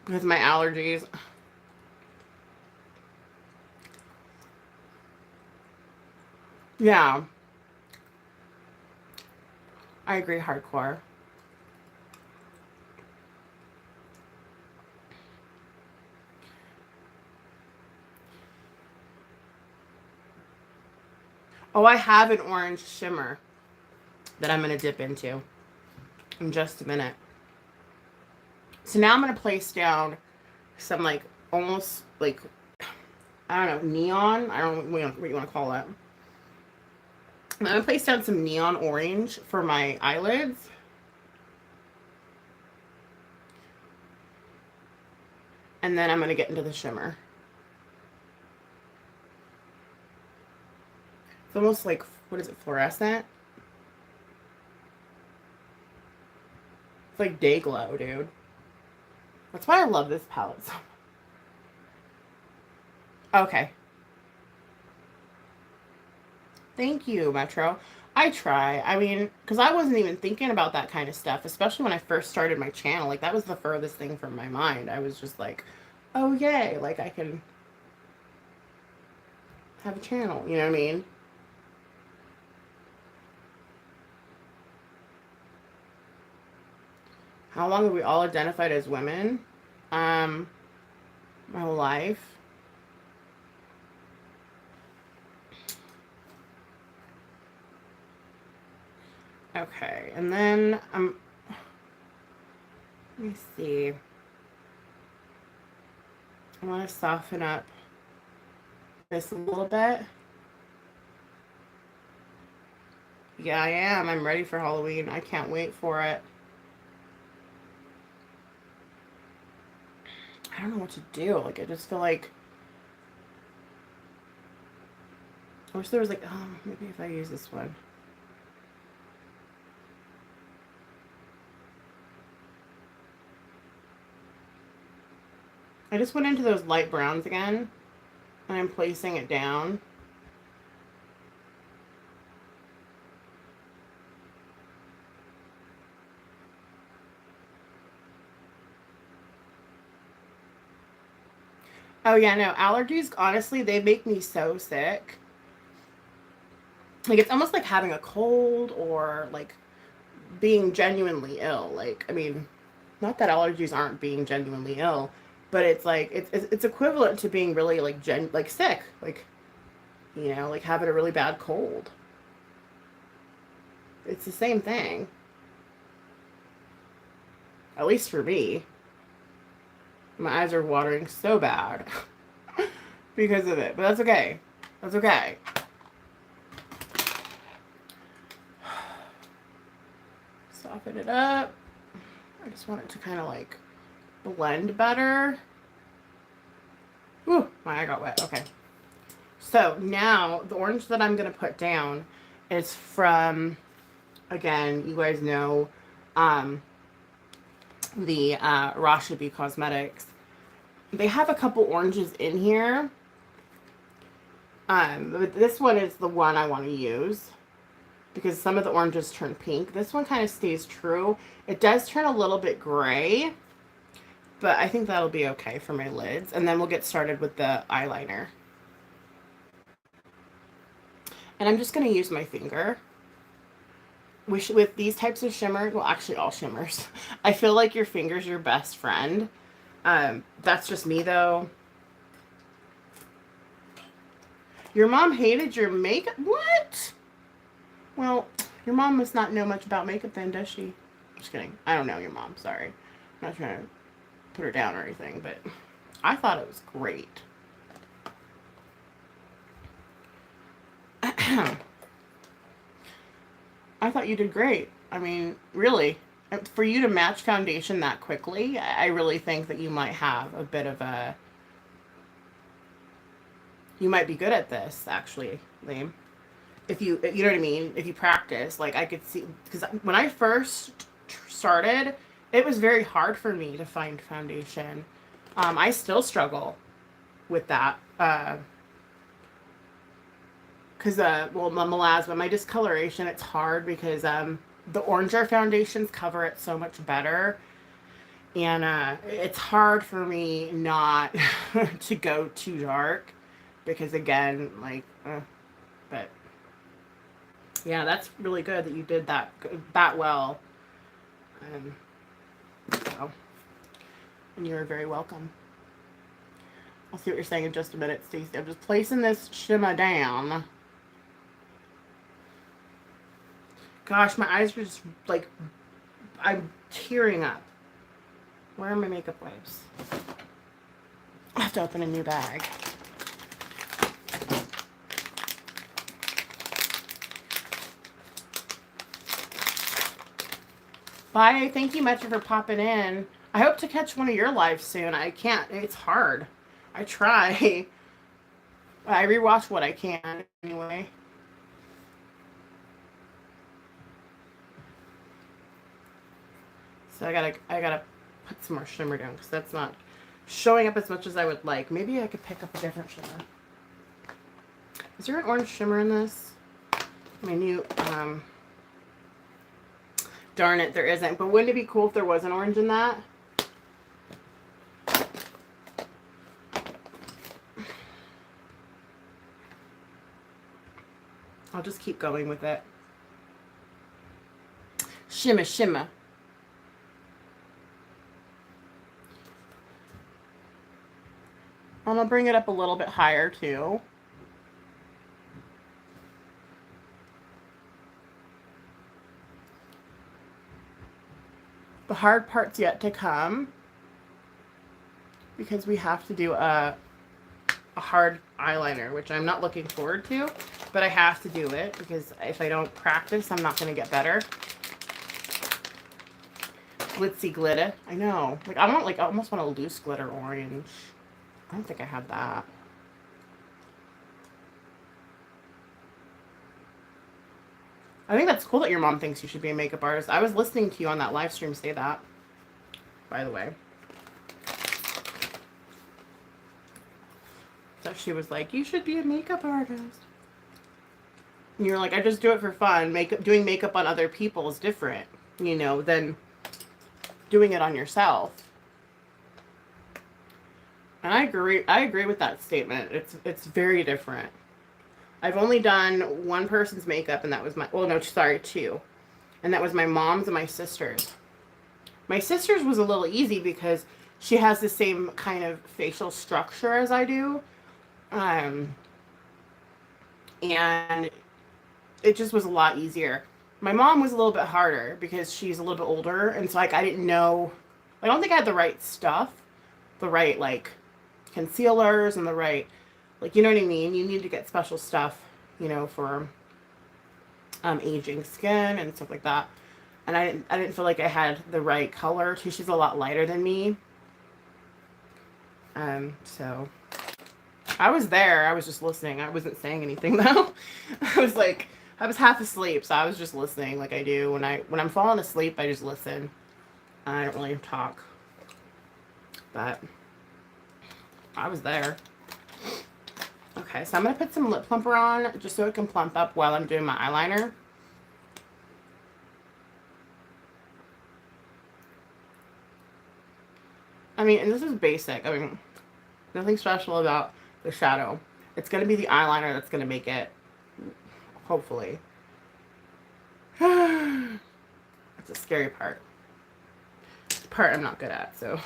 with my allergies. Yeah, I agree hardcore. Oh, I have an orange shimmer that I'm going to dip into in just a minute. So now I'm going to place down some like almost like, I don't know, neon. I don't know what you want to call it. I'm going to place down some neon orange for my eyelids. And then I'm going to get into the shimmer. It's almost like, what is it, fluorescent? It's like day glow, dude. That's why I love this palette so much. Okay. Thank you, Metro. I try. I mean, because I wasn't even thinking about that kind of stuff, especially when I first started my channel. Like, that was the furthest thing from my mind. I was just like, oh, yay. Like, I can have a channel. You know what I mean? How long have we all identified as women? Um, my whole life. Okay, and then let me see. I want to soften up this a little bit. Yeah, I am. I'm ready for Halloween. I can't wait for it. I don't know what to do. Like, I just feel like I wish there was like, oh, maybe if I use this one. I just went into those light browns again, and I'm placing it down. Oh yeah, no, allergies, honestly, they make me so sick. Like, it's almost like having a cold or like being genuinely ill. Like, I mean, not that allergies aren't being genuinely ill, but it's like it's equivalent to being really like like sick, like, you know, like having a really bad cold. It's the same thing, at least for me. My eyes are watering so bad because of it, but that's okay. That's okay. Soften it up. I just want it to kind of like blend better. Ooh, my eye got wet. Okay. So now the orange that I'm going to put down is from, again, you guys know, the Rashibi Cosmetics. They have a couple oranges in here. But this one is the one I want to use because some of the oranges turn pink. This one kind of stays true. It does turn a little bit gray, but I think that'll be okay for my lids. And then we'll get started with the eyeliner. And I'm just going to use my finger. With these types of shimmers, well, actually all shimmers, I feel like your finger's your best friend. That's just me, though. Your mom hated your makeup? What? Well, your mom must not know much about makeup then, does she? Just kidding. I don't know your mom, sorry. I'm not trying to put her down or anything, but I thought it was great. I thought you did great. I mean, really. For you to match foundation that quickly, I really think that you might have a bit of a... You might be good at this, actually, Liam. If you know what I mean? If you practice, like I could see... Because when I first started, it was very hard for me to find foundation. I still struggle with that. Because, well, my melasma, my discoloration, it's hard because the oranger foundations cover it so much better. And it's hard for me not to go too dark. Because, again, like, but, yeah, that's really good that you did that well. So, and you're very welcome. I'll see what you're saying in just a minute, Stacey. I'm just placing this shimmer down. Gosh, my eyes are just, like, I'm tearing up. Where are my makeup wipes? I have to open a new bag. Bye. Thank you much for popping in. I hope to catch one of your lives soon. I can't. It's hard. I try. I rewatch what I can anyway. So I gotta put some more shimmer down because that's not showing up as much as I would like. Maybe I could pick up a different shimmer. Is there an orange shimmer in this? I mean, darn it, there isn't. But wouldn't it be cool if there was an orange in that? I'll just keep going with it. Shimmer, shimmer. I'm going to bring it up a little bit higher, too. The hard part's yet to come. Because we have to do a hard eyeliner, which I'm not looking forward to. But I have to do it, because if I don't practice, I'm not going to get better. Glitzy glitter. I know. Like, I almost want a loose glitter orange. I don't think I have that. I think that's cool that your mom thinks you should be a makeup artist. I was listening to you on that live stream say that, by the way. that she was like, you should be a makeup artist. And you're like, I just do it for fun. Doing makeup on other people is different, you know, than doing it on yourself. And I agree with that statement. It's very different. I've only done one person's makeup, and that was my, well, no, sorry, two. And that was my mom's and my sister's. My sister's was a little easy because she has the same kind of facial structure as I do. And it just was a lot easier. My mom was a little bit harder because she's a little bit older, and so like I didn't know, I don't think I had the right stuff, the right like concealers and the right, like, you know what I mean? You need to get special stuff, you know, for aging skin and stuff like that. And I didn't feel like I had the right color too. She's a lot lighter than me. So I was there. I was just listening. I wasn't saying anything though. I was half asleep, so I was just listening like I do when I'm falling asleep. I just listen. I don't really talk. But I was there. Okay, so I'm gonna put some lip plumper on just so it can plump up while I'm doing my eyeliner. I mean, and this is basic. I mean, nothing special about the shadow. It's going to be the eyeliner that's going to make it, hopefully. That's a scary part. It's the part I'm not good at, so.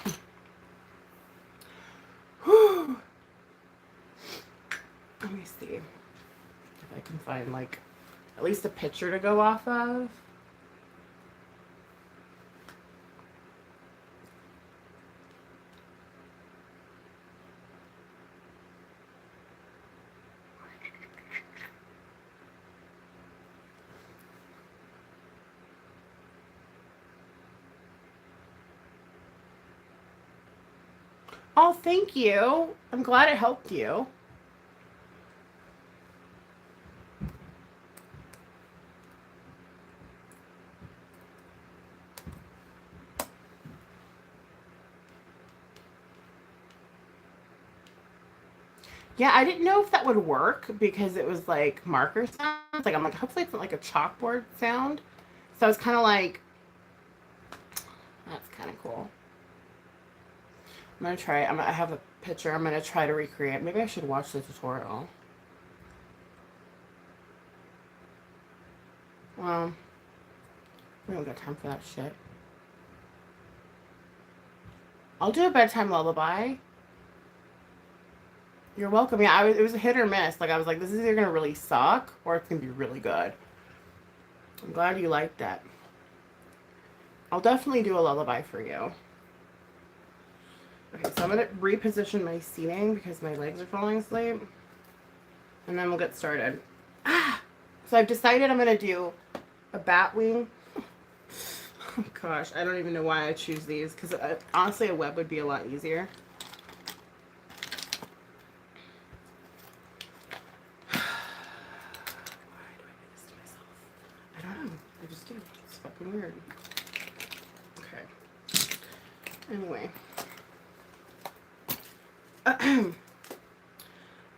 Let me see if I can find, like, at least a picture to go off of. Oh, thank you. I'm glad it helped you. Yeah, I didn't know if that would work because it was like marker sounds. Like, I'm like, hopefully it's not like a chalkboard sound. So I was kind of like, that's kind of cool. I'm going to try, I have a picture I'm going to try to recreate. Maybe I should watch the tutorial. Well, we don't got time for that shit. I'll do a bedtime lullaby. You're welcome. Yeah, it was a hit or miss. Like, I was like, this is either going to really suck or it's going to be really good. I'm glad you liked that. I'll definitely do a lullaby for you. Okay, so I'm going to reposition my seating because my legs are falling asleep. And then we'll get started. So I've decided I'm going to do a bat wing. Oh gosh, I don't even know why I choose these because honestly a web would be a lot easier. Why do I do this to myself? I don't know. I just do. It's fucking weird. Okay. Anyway.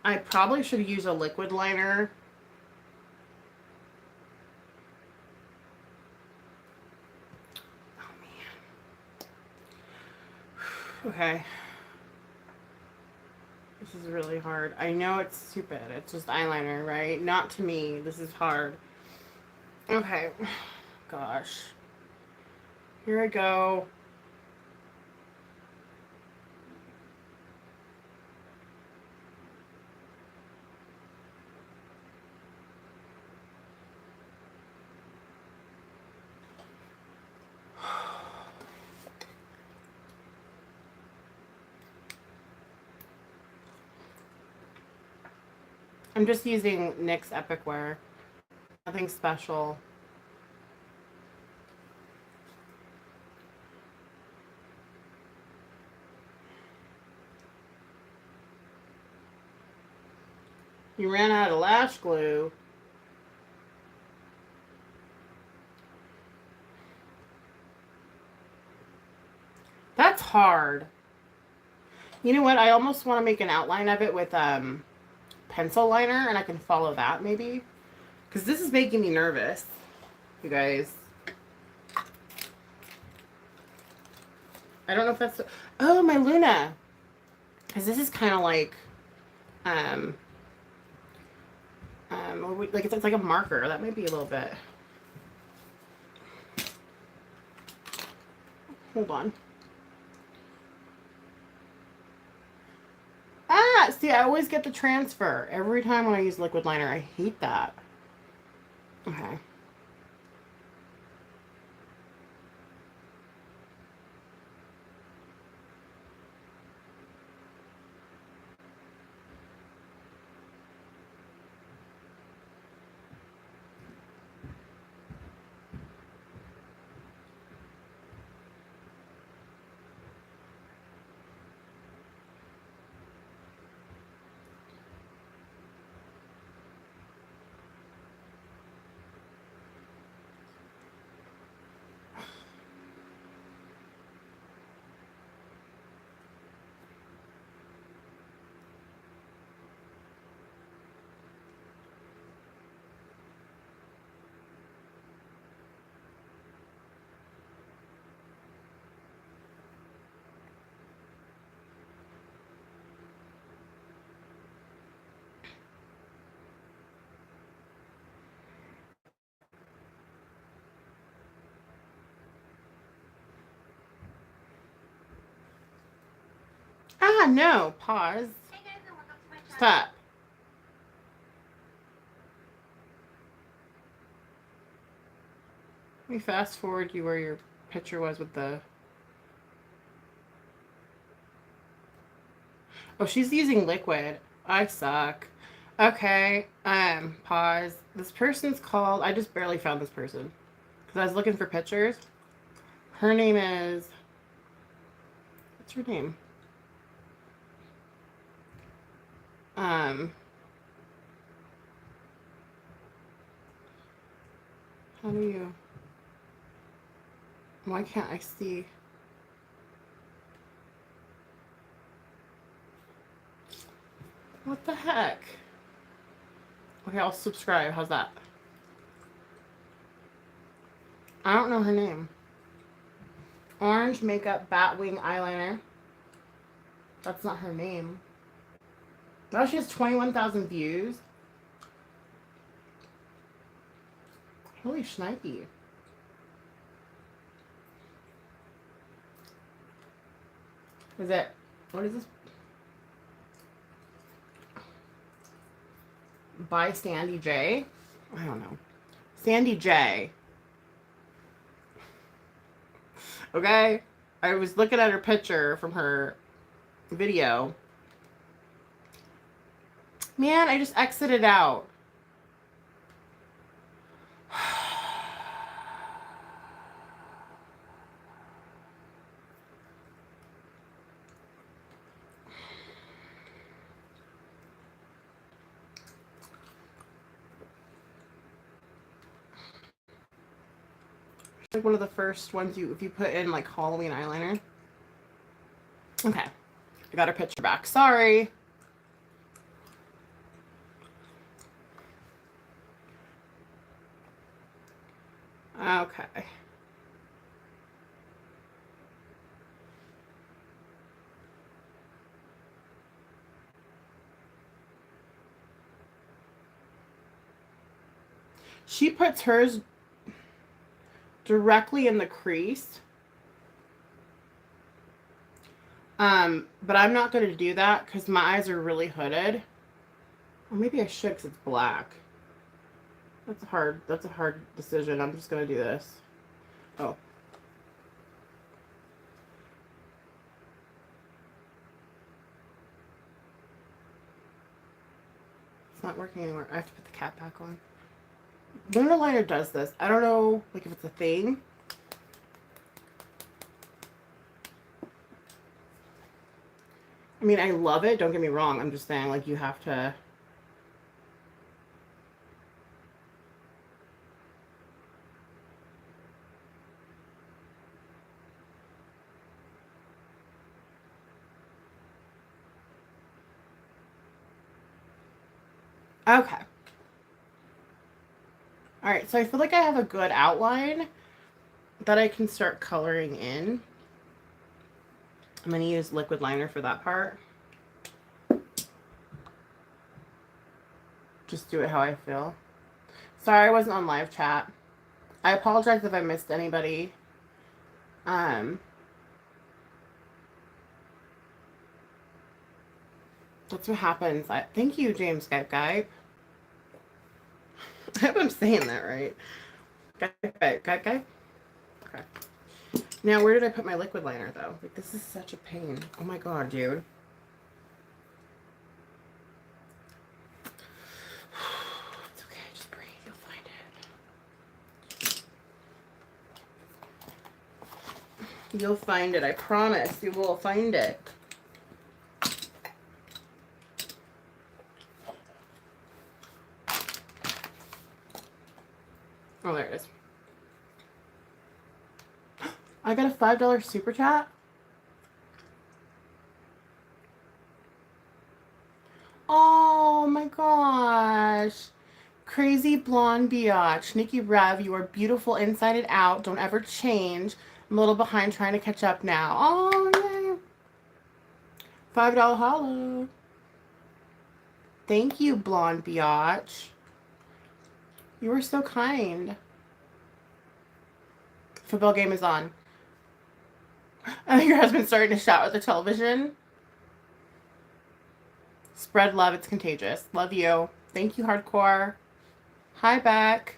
I probably should use a liquid liner. Okay. This is really hard. I know it's stupid. It's just eyeliner, right? Not to me. This is hard. Okay. Gosh. Here I go. I'm just using NYX Epic Wear. Nothing special. You ran out of lash glue. That's hard. You know what? I almost want to make an outline of it with pencil liner, and I can follow that maybe. Because this is making me nervous, you guys. I don't know if that's... Oh, my Luna. Because this is kind of like... like it's like a marker. That might be a little bit... Hold on. Ah! See, I always get the transfer. Every time when I use liquid liner. I hate that. Okay. Ah, no. Pause. Stop. Let me fast forward you where your picture was with the... Oh, she's using liquid. I suck. Okay. Pause. This person's called... I just barely found this person. Because I was looking for pictures. Her name is... What's her name? How do you... Why can't I see? What the heck? Okay, I'll subscribe. How's that? I don't know her name. Orange makeup Batwing eyeliner. That's not her name. Now she has 21,000 views. Holy shnikey. Is it... What is this? By Sandy J? I don't know. Sandy J. Okay? I was looking at her picture from her video. Man, I just exited out. Like one of the first ones if you put in like Halloween eyeliner. Okay. I got her picture back. Sorry. Okay. She puts hers directly in the crease. But I'm not going to do that because my eyes are really hooded. Or maybe I should because it's black. That's a hard decision. I'm just going to do this. Oh. It's not working anymore. I have to put the cap back on. Lunar liner does this. I don't know like if it's a thing. I mean, I love it. Don't get me wrong. I'm just saying, like, you have to... Okay. Alright, so I feel like I have a good outline that I can start coloring in. I'm going to use liquid liner for that part. Just do it how I feel. Sorry I wasn't on live chat. I apologize if I missed anybody. That's what happens. Thank you, James Skype Guy. I hope I'm saying that right. Guy. Okay. Now, where did I put my liquid liner, though? Like, this is such a pain. Oh my god, dude. It's okay, just breathe. You'll find it. You'll find it. I promise. You will find it. Oh, there it is. I got a $5 super chat. Oh my gosh. Crazy blonde biatch. Nikki Rev, you are beautiful inside and out. Don't ever change. I'm a little behind trying to catch up now. Oh, yay. $5 hollow. Thank you, blonde biatch. You were so kind. Football game is on. I think your husband's starting to shout at the television. Spread love. It's contagious. Love you. Thank you, hardcore. Hi, Beck.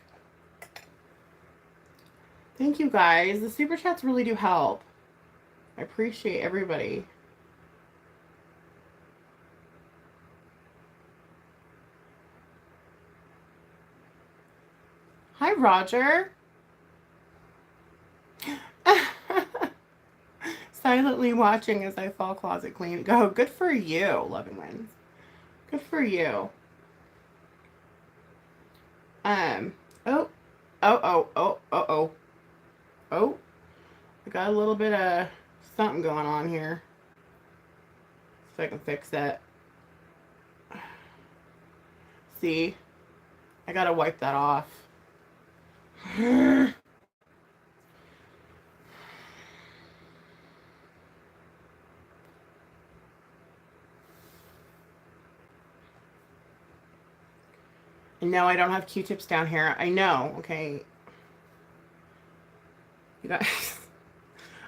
Thank you, guys. The super chats really do help. I appreciate everybody. Hi, Roger. Silently watching as I fall closet clean. Go. Good for you, Loving Wins. Good for you. Oh. Oh. I got a little bit of something going on here. See if I can fix it. See? I gotta wipe that off. No, I don't have Q-tips down here. I know, okay. You guys,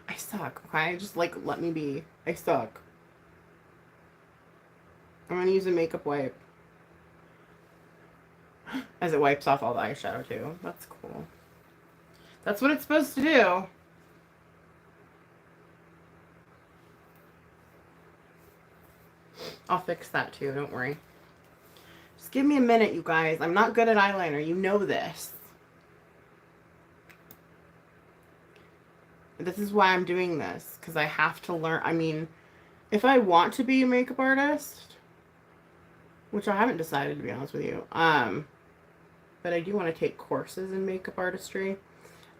I suck, okay? Just, like, let me be. I suck. I'm gonna use a makeup wipe. As it wipes off all the eyeshadow, too. That's cool. That's what it's supposed to do. I'll fix that, too. Don't worry. Just give me a minute, you guys. I'm not good at eyeliner. You know this. This is why I'm doing this. Because I have to learn. I mean, if I want to be a makeup artist, which I haven't decided, to be honest with you, but I do want to take courses in makeup artistry.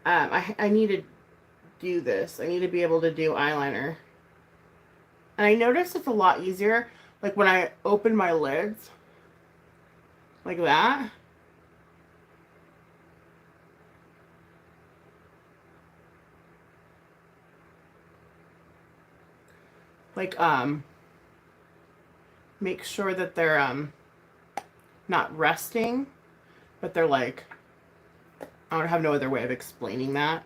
I need to do this. I need to be able to do eyeliner. And I noticed it's a lot easier, like when I open my lids, like that. Like, make sure that they're, not resting, but they're like, I don't have no other way of explaining that.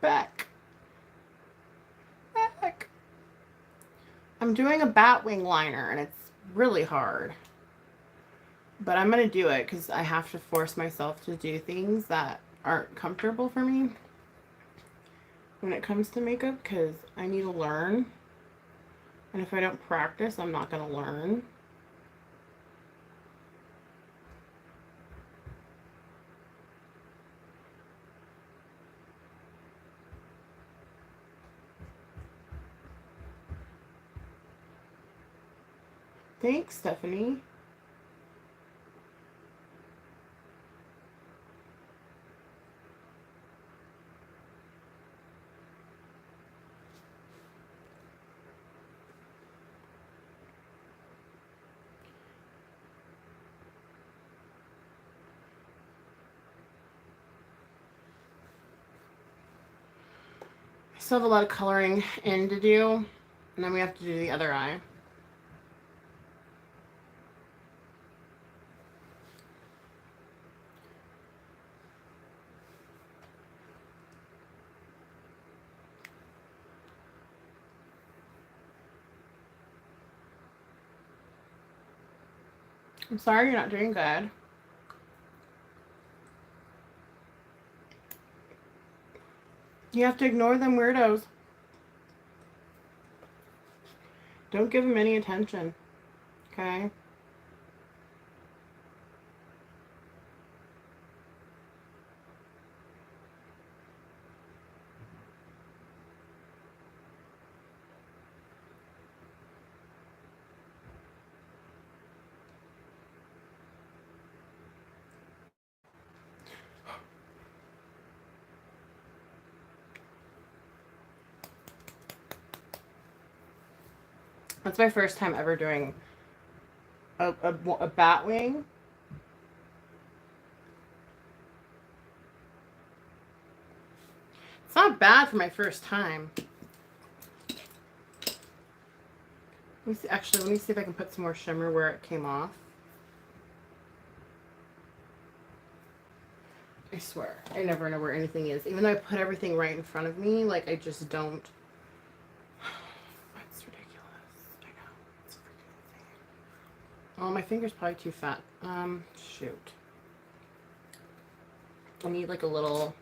Back. I'm doing a Batwing liner, and it's really hard. But I'm going to do it because I have to force myself to do things that aren't comfortable for me when it comes to makeup, because I need to learn And if I don't practice, I'm not going to learn. Thanks, Stephanie. I still have a lot of coloring in to do, and then we have to do the other eye. I'm sorry you're not doing good. You have to ignore them weirdos. Don't give them any attention. Okay? That's my first time ever doing a bat wing. It's not bad for my first time. Actually, let me see if I can put some more shimmer where it came off. I swear, I never know where anything is. Even though I put everything right in front of me, like, I just don't. That's ridiculous. I know. It's freaking insane. Oh, my finger's probably too fat. Shoot. I need, like, a little...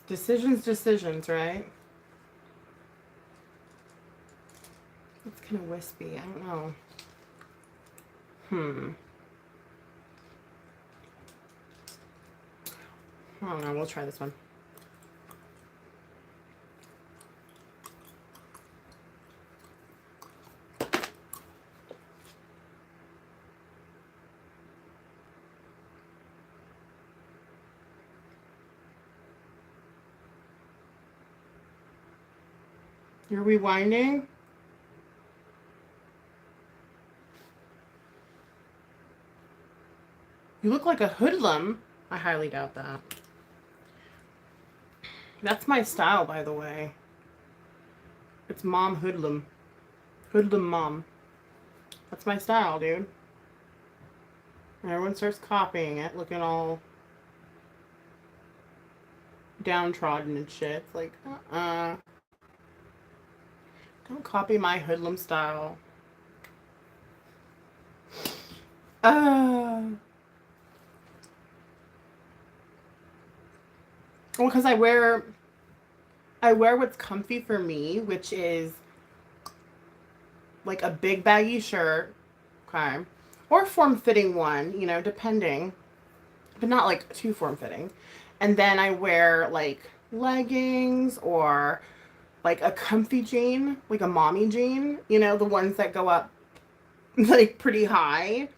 Decisions, right? It's kind of wispy. I don't know. I don't know. We'll try this one. You're rewinding? You look like a hoodlum. I highly doubt that. That's my style, by the way. It's mom hoodlum. Hoodlum mom. That's my style, dude. And everyone starts copying it, looking all downtrodden and shit. It's like, don't copy my hoodlum style. Well, because I wear what's comfy for me, which is like a big baggy shirt, okay, or form-fitting one, you know, depending, but not like too form-fitting. And then I wear like leggings or like a comfy jean, like a mommy jean, you know, the ones that go up like pretty high.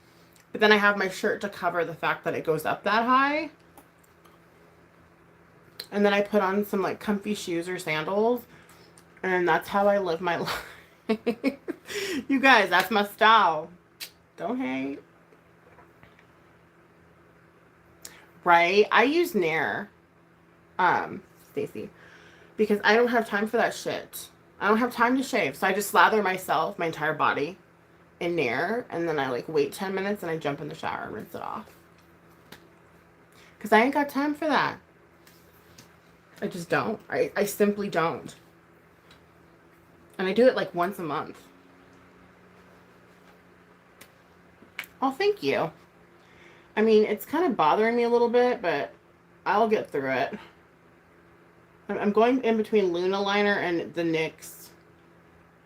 But then I have my shirt to cover the fact that it goes up that high. And then I put on some like comfy shoes or sandals. And that's how I live my life. You guys, that's my style. Don't hate. Right? I use Nair, Stacy, because I don't have time for that shit. I don't have time to shave. So I just slather myself, my entire body, in Nair. And then I like wait 10 minutes and I jump in the shower and rinse it off. Because I ain't got time for that. I just don't. I simply don't. And I do it like once a month. Oh, thank you. I mean, it's kind of bothering me a little bit, but I'll get through it. I'm going in between Luna Liner and the NYX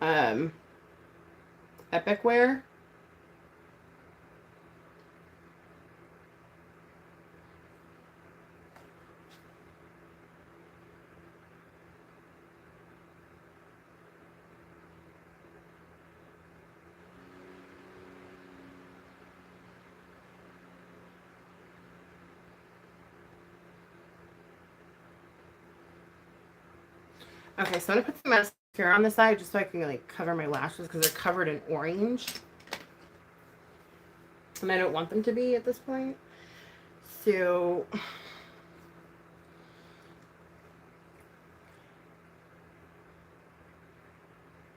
um, Epic Wear. Okay, so I'm gonna put some mascara on the side just so I can like cover my lashes because they're covered in orange. And I don't want them to be at this point. So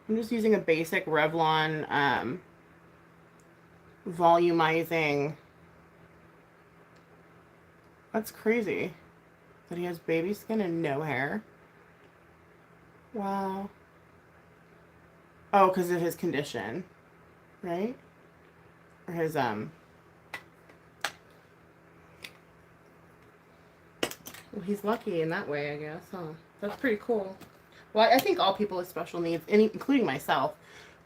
I'm just using a basic Revlon volumizing. That's crazy that he has baby skin and no hair. Wow. Oh, because of his condition, right? Or his well, he's lucky in that way, I guess, huh? That's pretty cool. Well, I think all people with special needs, including myself,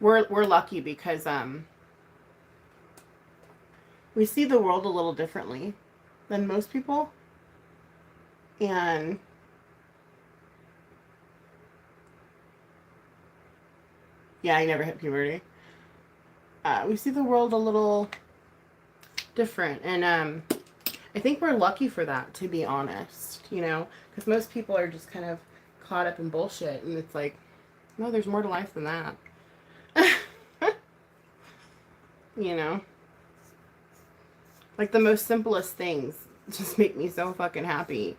we're lucky because we see the world a little differently than most people. And yeah, I never hit puberty. We see the world a little different, and I think we're lucky for that, to be honest, you know, because most people are just kind of caught up in bullshit, and it's like, no, there's more to life than that. You know, like the most simplest things just make me so fucking happy.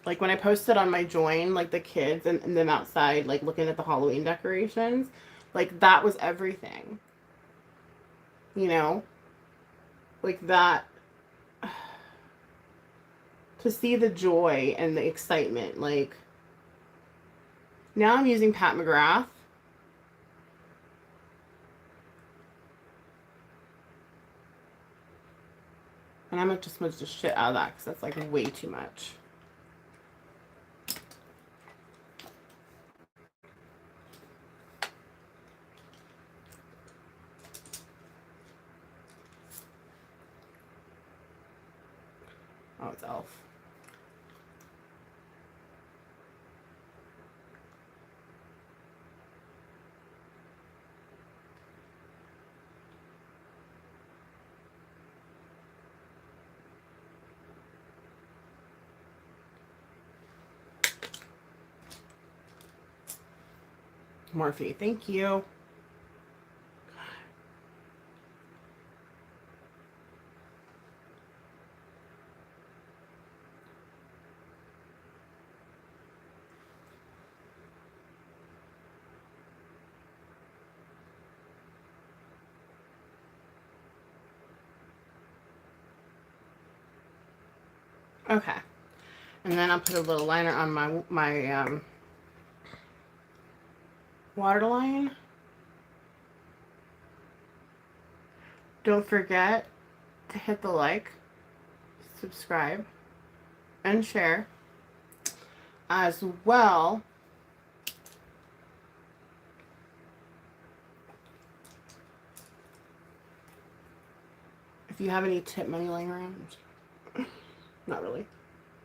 Like when I posted on my join, like the kids and them outside, like looking at the Halloween decorations, like that was everything. You know, like that, to see the joy and the excitement. Like now I'm using Pat McGrath. And I'm going to smudge the shit out of that because that's like way too much. Oh, it's Elf. Morphe, thank you. Okay. And then I'll put a little liner on my waterline. Don't forget to hit the like, subscribe, and share as well. If you have any tip money laying around, not really,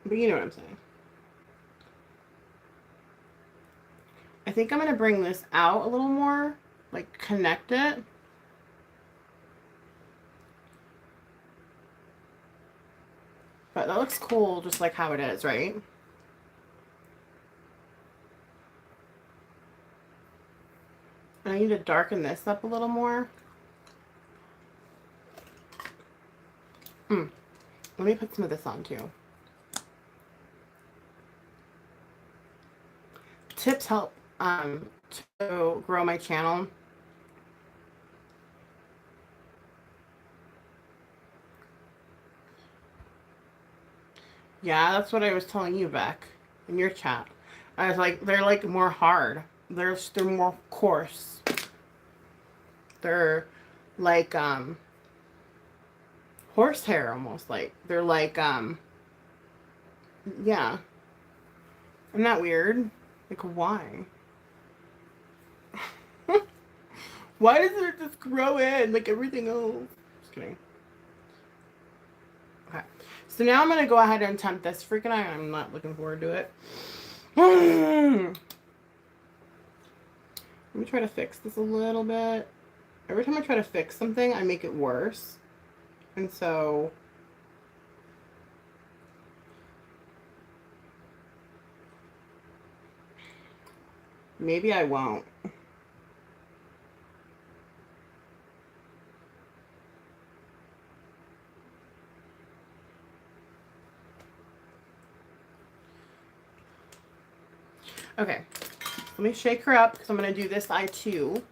but you know what I'm saying. I think I'm going to bring this out a little more, like connect it. But that looks cool just like how it is, right? And I need to darken this up a little more. Let me put some of this on too. Tips help to grow my channel. Yeah, that's what I was telling you, Beck, in your chat. I was like, they're like more hard. They're more coarse. They're like horsehair almost. Like, they're like, yeah. Isn't that weird? Like, why? Why does it just grow in like everything else? Just kidding. Okay. So now I'm going to go ahead and attempt this freaking eye. I'm not looking forward to it. Let me try to fix this a little bit. Every time I try to fix something, I make it worse. And so maybe I won't. Okay. Let me shake her up because I'm going to do this eye too.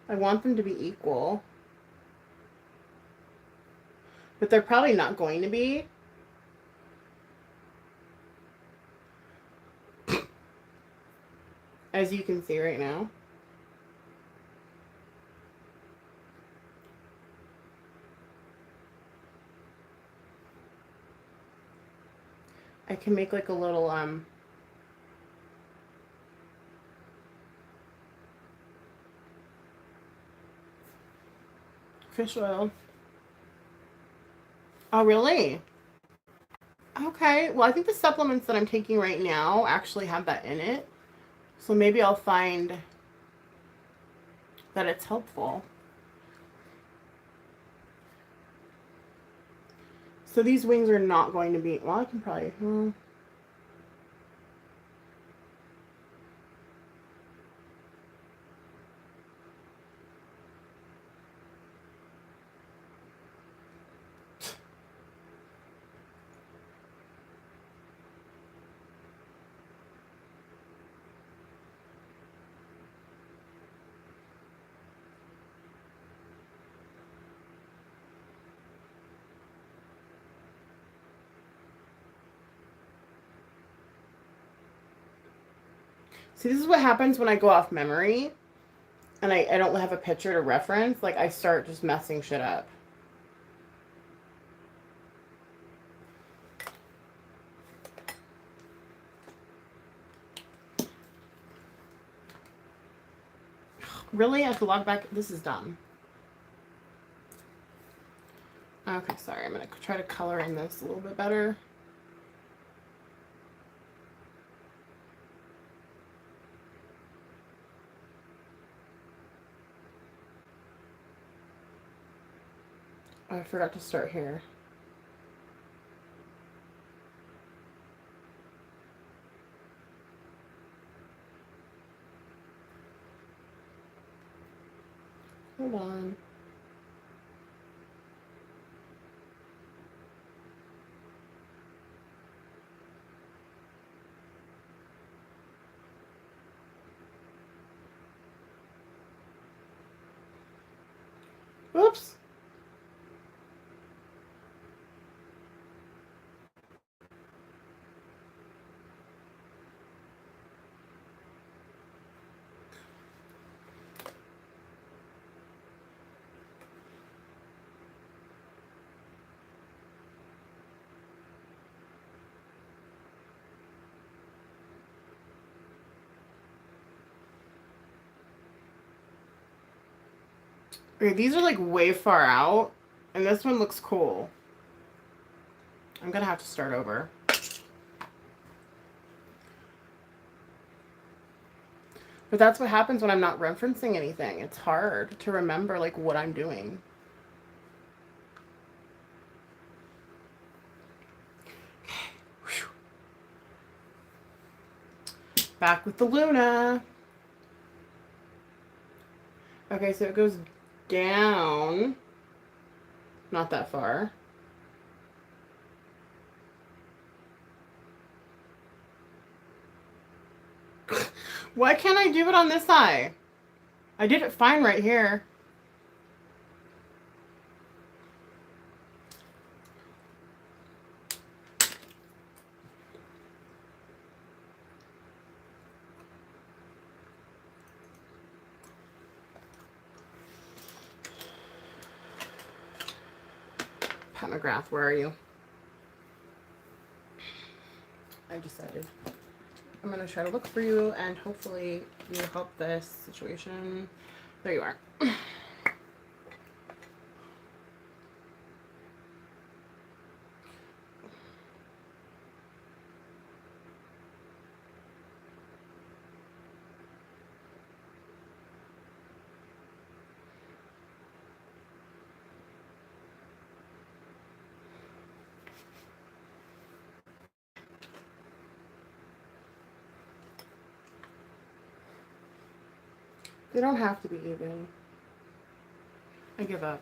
I want them to be equal. But they're probably not going to be. As you can see right now. I can make like a little fish oil. Oh, really? Okay. Well, I think the supplements that I'm taking right now actually have that in it. So maybe I'll find that it's helpful. So these wings are not going to be, well, I can probably, see, this is what happens when I go off memory and I don't have a picture to reference. Like, I start just messing shit up. Really? I have to log back? This is dumb. Okay, sorry. I'm going to try to color in this a little bit better. Oh, I forgot to start here. Hold on. Oops. Okay, these are like way far out, and this one looks cool. I'm gonna have to start over. But that's what happens when I'm not referencing anything. It's hard to remember like what I'm doing. Back with the Luna. Okay, so it goes down. Not that far. Why can't I do it on this eye? I did it fine right here. Scott McGrath, where are you? I decided I'm going to try to look for you, and hopefully you help this situation. There you are. They don't have to be even. I give up.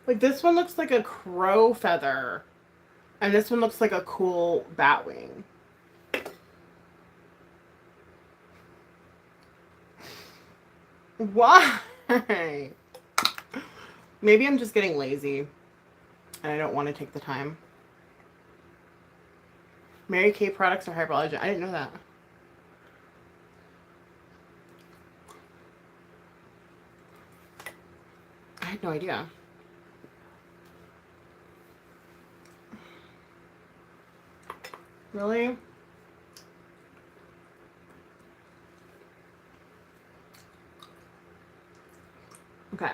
Like, this one looks like a crow feather. And this one looks like a cool bat wing. Why? Maybe I'm just getting lazy. And I don't want to take the time. Mary Kay products are hyperallergenic. I didn't know that. I had no idea. Really? Okay.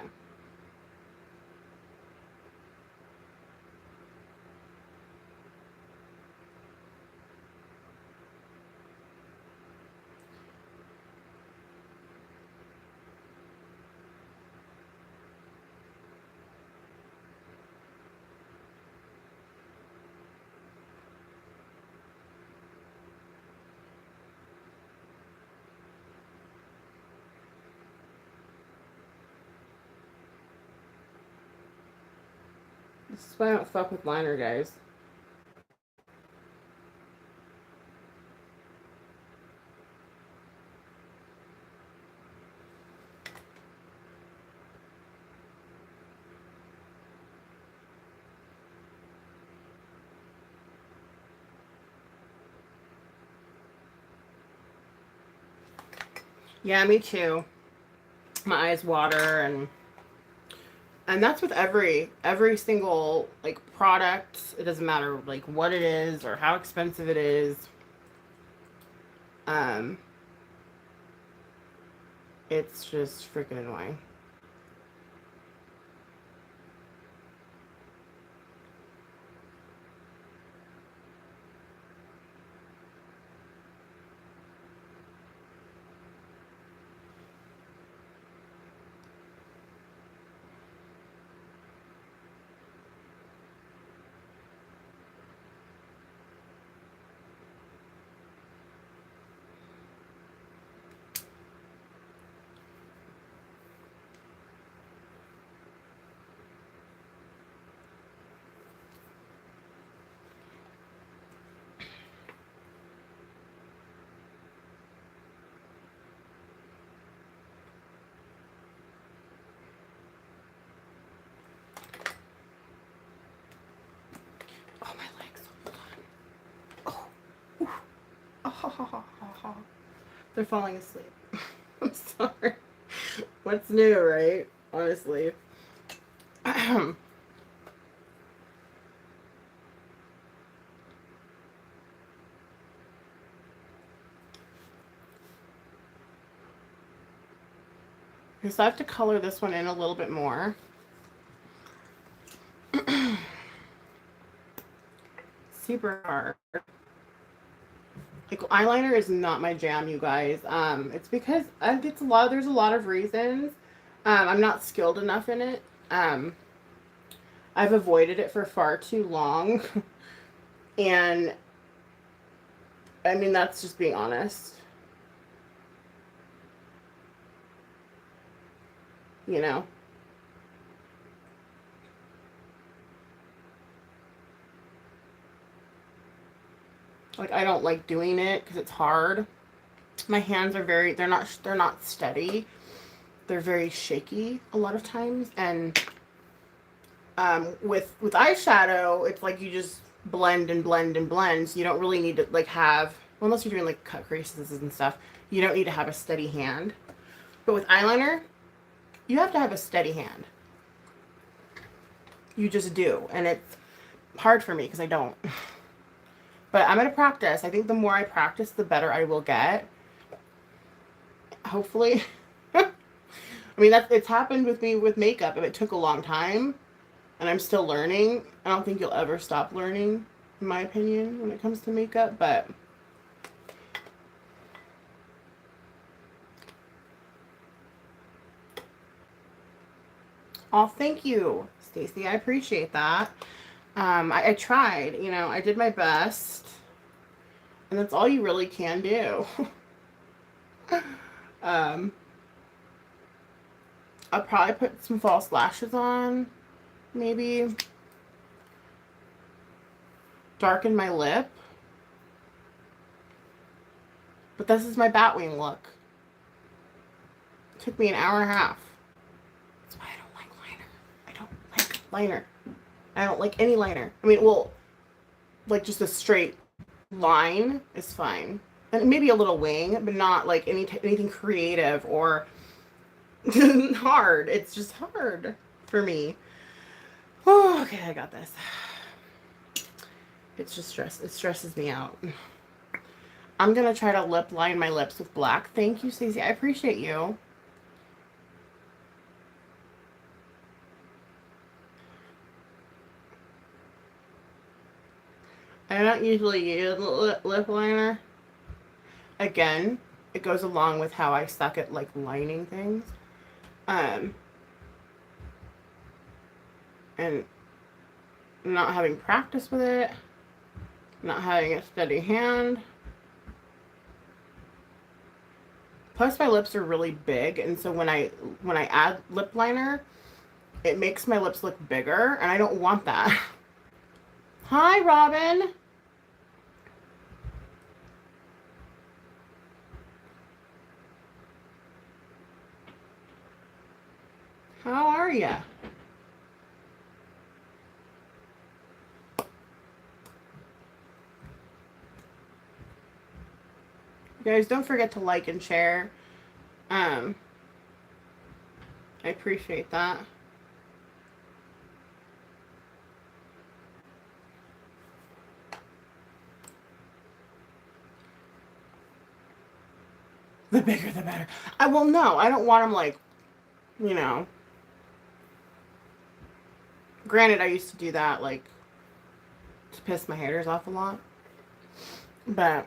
This is why I don't fuck with liner, guys. Yeah, me too. My eyes water, and that's with every single like product. It doesn't matter like what it is or how expensive it is. It's just freaking annoying. Oh, my legs. Oh, oof. Oh, they're falling asleep. I'm sorry. What's new, right? Honestly. Because I have to color this one in a little bit more. Super hard. Like, eyeliner is not my jam, you guys. It's because there's a lot of reasons. I'm not skilled enough in it. I've avoided it for far too long. And I mean, that's just being honest. You know? Like, I don't like doing it because it's hard. My hands are very, they're not steady. They're very shaky a lot of times. And with eyeshadow, it's like you just blend and blend and blend. So you don't really need to like have, well, unless you're doing like cut creases and stuff, you don't need to have a steady hand. But with eyeliner, you have to have a steady hand. You just do. And it's hard for me because I don't. But I'm going to practice. I think the more I practice, the better I will get. Hopefully. I mean, it's happened with me with makeup. If it took a long time and I'm still learning, I don't think you'll ever stop learning, in my opinion, when it comes to makeup. But oh, thank you, Stacy. I appreciate that. I tried, you know, I did my best, and that's all you really can do. um, I'll probably put some false lashes on, maybe darken my lip. But this is my Batwing look. It took me an hour and a half. That's why I don't like liner. I don't like liner. I don't like any liner. I mean, well, like just a straight line is fine. And maybe a little wing, but not like anything creative or hard. It's just hard for me. Oh, okay, I got this. It's just it stresses me out. I'm gonna try to lip line my lips with black. Thank you, Stacey. I appreciate you. I don't usually use lip liner. Again, it goes along with how I suck at like lining things. And not having practice with it, not having a steady hand. Plus my lips are really big, and so when I add lip liner, it makes my lips look bigger, and I don't want that. Hi, Robin. How are ya? Guys, don't forget to like and share. I appreciate that. The bigger, the better. Well, no, I don't want them like, you know. Granted, I used to do that, like, to piss my haters off a lot. But,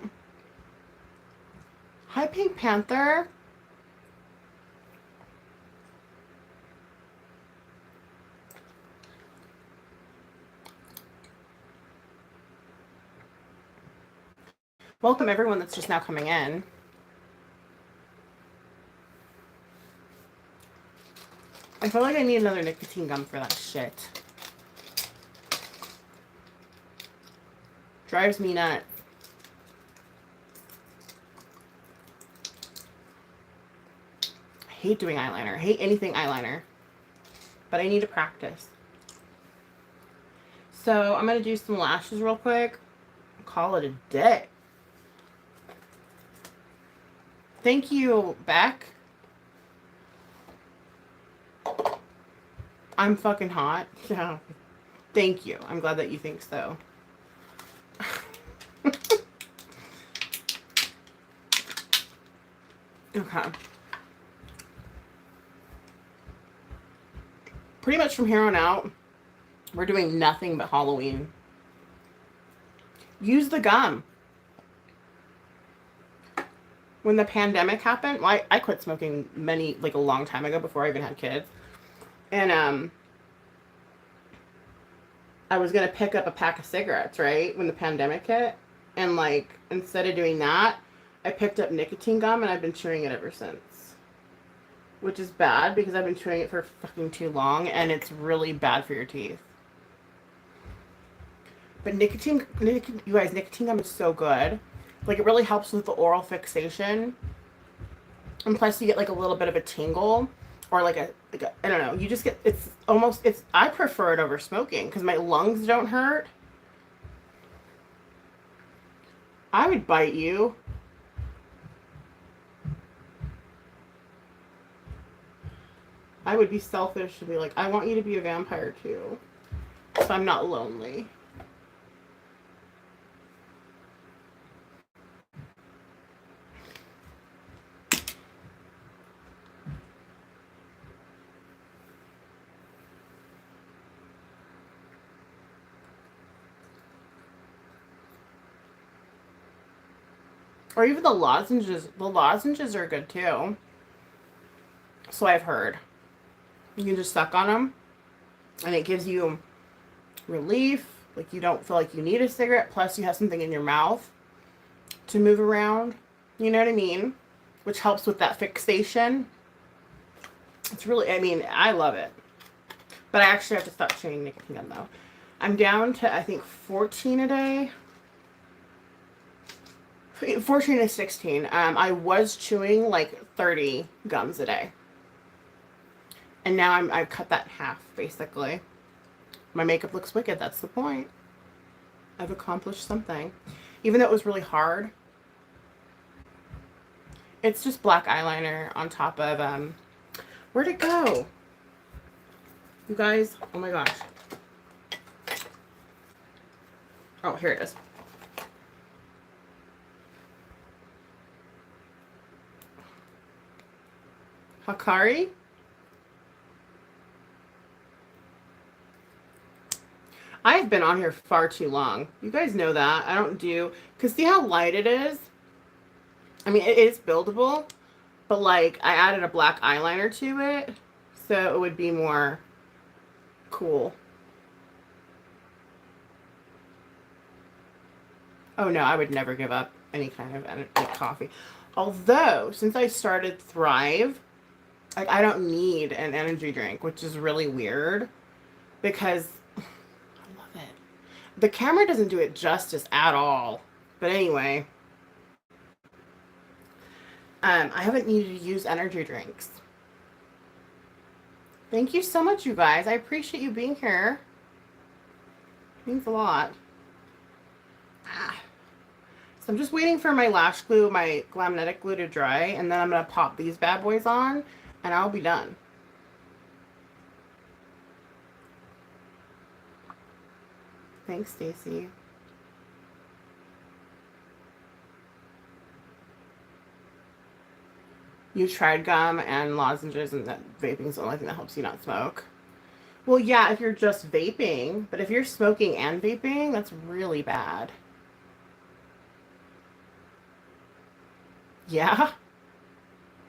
hi, Pink Panther. Welcome everyone that's just now coming in. I feel like I need another nicotine gum for that shit. Drives me nuts. I hate doing eyeliner. I hate anything eyeliner. But I need to practice. So I'm going to do some lashes real quick. Call it a day. Thank you, Beck. I'm fucking hot. Yeah. Thank you. I'm glad that you think so. Okay. Pretty much from here on out, we're doing nothing but Halloween. Use the gum. When the pandemic happened, well, I quit smoking a long time ago before I even had kids. And I was going to pick up a pack of cigarettes, right? When the pandemic hit. And like, instead of doing that, I picked up nicotine gum and I've been chewing it ever since. Which is bad because I've been chewing it for fucking too long and it's really bad for your teeth. But you guys, nicotine gum is so good. Like, it really helps with the oral fixation. And plus you get like a little bit of a tingle, or I don't know, you just get, I prefer it over smoking because my lungs don't hurt. I would bite you. I would be selfish to be like, I want you to be a vampire too, so I'm not lonely. Or even the lozenges. The lozenges are good too. So I've heard. You can just suck on them, and it gives you relief. Like, you don't feel like you need a cigarette. Plus, you have something in your mouth to move around. You know what I mean? Which helps with that fixation. It's really, I mean, I love it. But I actually have to stop chewing nicotine gum though. I'm down to, I think, 14 a day. 14 to 16. I was chewing like 30 gums a day. And now I've cut that in half, basically. My makeup looks wicked. That's the point. I've accomplished something. Even though it was really hard. It's just black eyeliner on top of, where'd it go? You guys, oh my gosh. Oh, here it is. Hakari? I've been on here far too long. You guys know that. I don't do, because see how light it is? I mean, it is buildable, but like, I added a black eyeliner to it, so it would be more cool. Oh no, I would never give up any kind of like coffee. Although, since I started Thrive, like, I don't need an energy drink, which is really weird because I love it. The camera doesn't do it justice at all. But anyway, I haven't needed to use energy drinks. Thank you so much, you guys. I appreciate you being here. It means a lot. So I'm just waiting for my lash glue, my Glamnetic glue to dry, and then I'm going to pop these bad boys on, and I'll be done. Thanks, Stacy. You tried gum and lozenges, and that vaping is the only thing that helps you not smoke. Well, yeah, if you're just vaping, but if you're smoking and vaping, that's really bad. Yeah?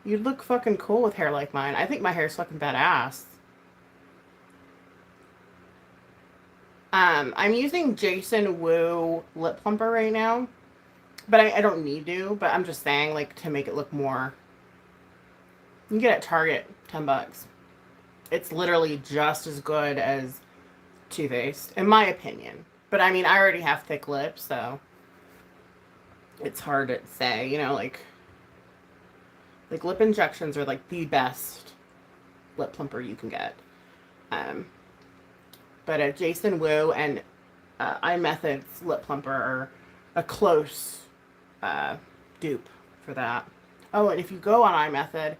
You'd look fucking cool with hair like mine. I think my hair is fucking badass. I'm using Jason Wu lip plumper right now, but I don't need to, but I'm just saying, like, to make it look more. You can get it at Target, $10. It's literally just as good as Too Faced, in my opinion. But I mean, I already have thick lips, so it's hard to say, you know, like lip injections are like the best lip plumper you can get. But a Jason Wu and iMethod's lip plumper are a close dupe for that. Oh, and if you go on iMethod,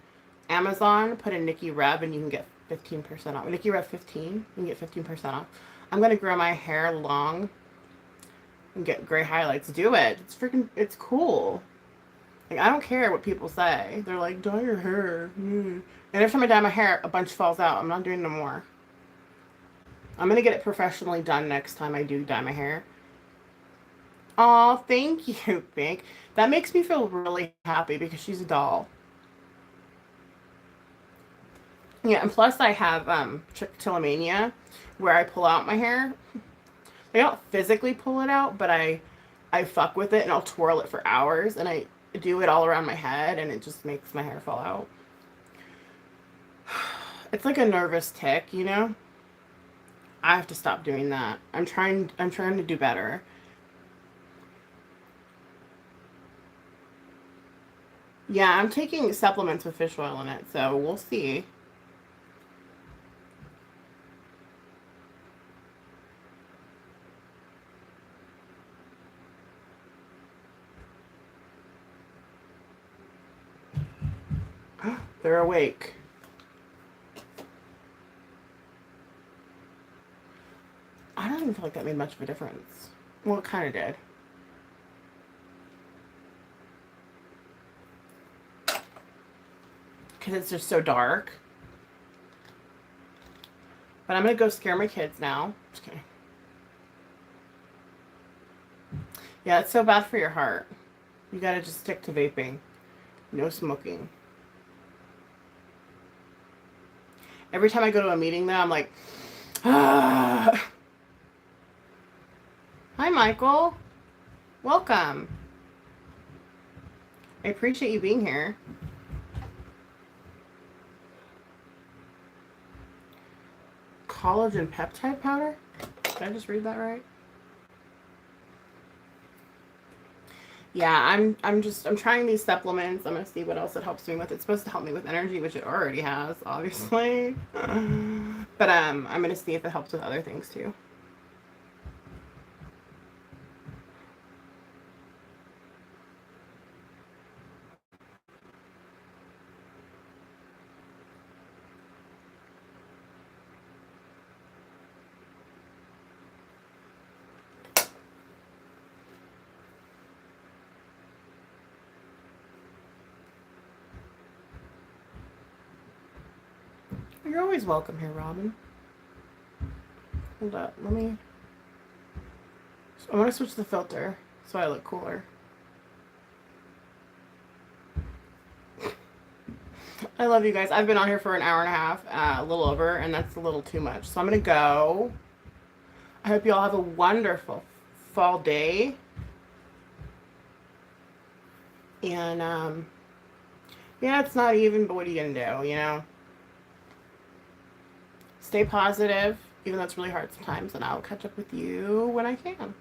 Amazon, put in Nikki Rev and you can get 15% off. Nikki Rev 15, you can get 15% off. I'm going to grow my hair long and get gray highlights. Do it. It's freaking, it's cool. Like, I don't care what people say. They're like, dye your hair. And every time I dye my hair, a bunch falls out. I'm not doing no more. I'm going to get it professionally done next time I do dye my hair. Aw, thank you, Pink. That makes me feel really happy because she's a doll. Yeah, and plus I have trichotillomania, where I pull out my hair. I don't physically pull it out, but I fuck with it and I'll twirl it for hours, and I do it all around my head, and it just makes my hair fall out. It's like a nervous tick, you know? I have to stop doing that. I'm trying to do better. Yeah, I'm taking supplements with fish oil in it, so we'll see. They're awake. I don't even feel like that made much of a difference. Well, it kind of did. Because it's just so dark. But I'm going to go scare my kids now. Just kidding. Yeah, it's so bad for your heart. You got to just stick to vaping. No smoking. Every time I go to a meeting, though, I'm like, ah. Hi, Michael. Welcome. I appreciate you being here. Collagen peptide powder? Did I just read that right? Yeah, I'm trying these supplements. I'm gonna see what else it helps me with. It's supposed to help me with energy, which it already has, obviously. But I'm gonna see if it helps with other things too. You're always welcome here, Robin. Hold up, let me. I want to switch the filter so I look cooler. I love you guys. I've been on here for an hour and a half, a little over, and that's a little too much. So I'm gonna go. I hope you all have a wonderful fall day. And yeah, it's not even, but what are you gonna do? You know. Stay positive, even though it's really hard sometimes, and I'll catch up with you when I can.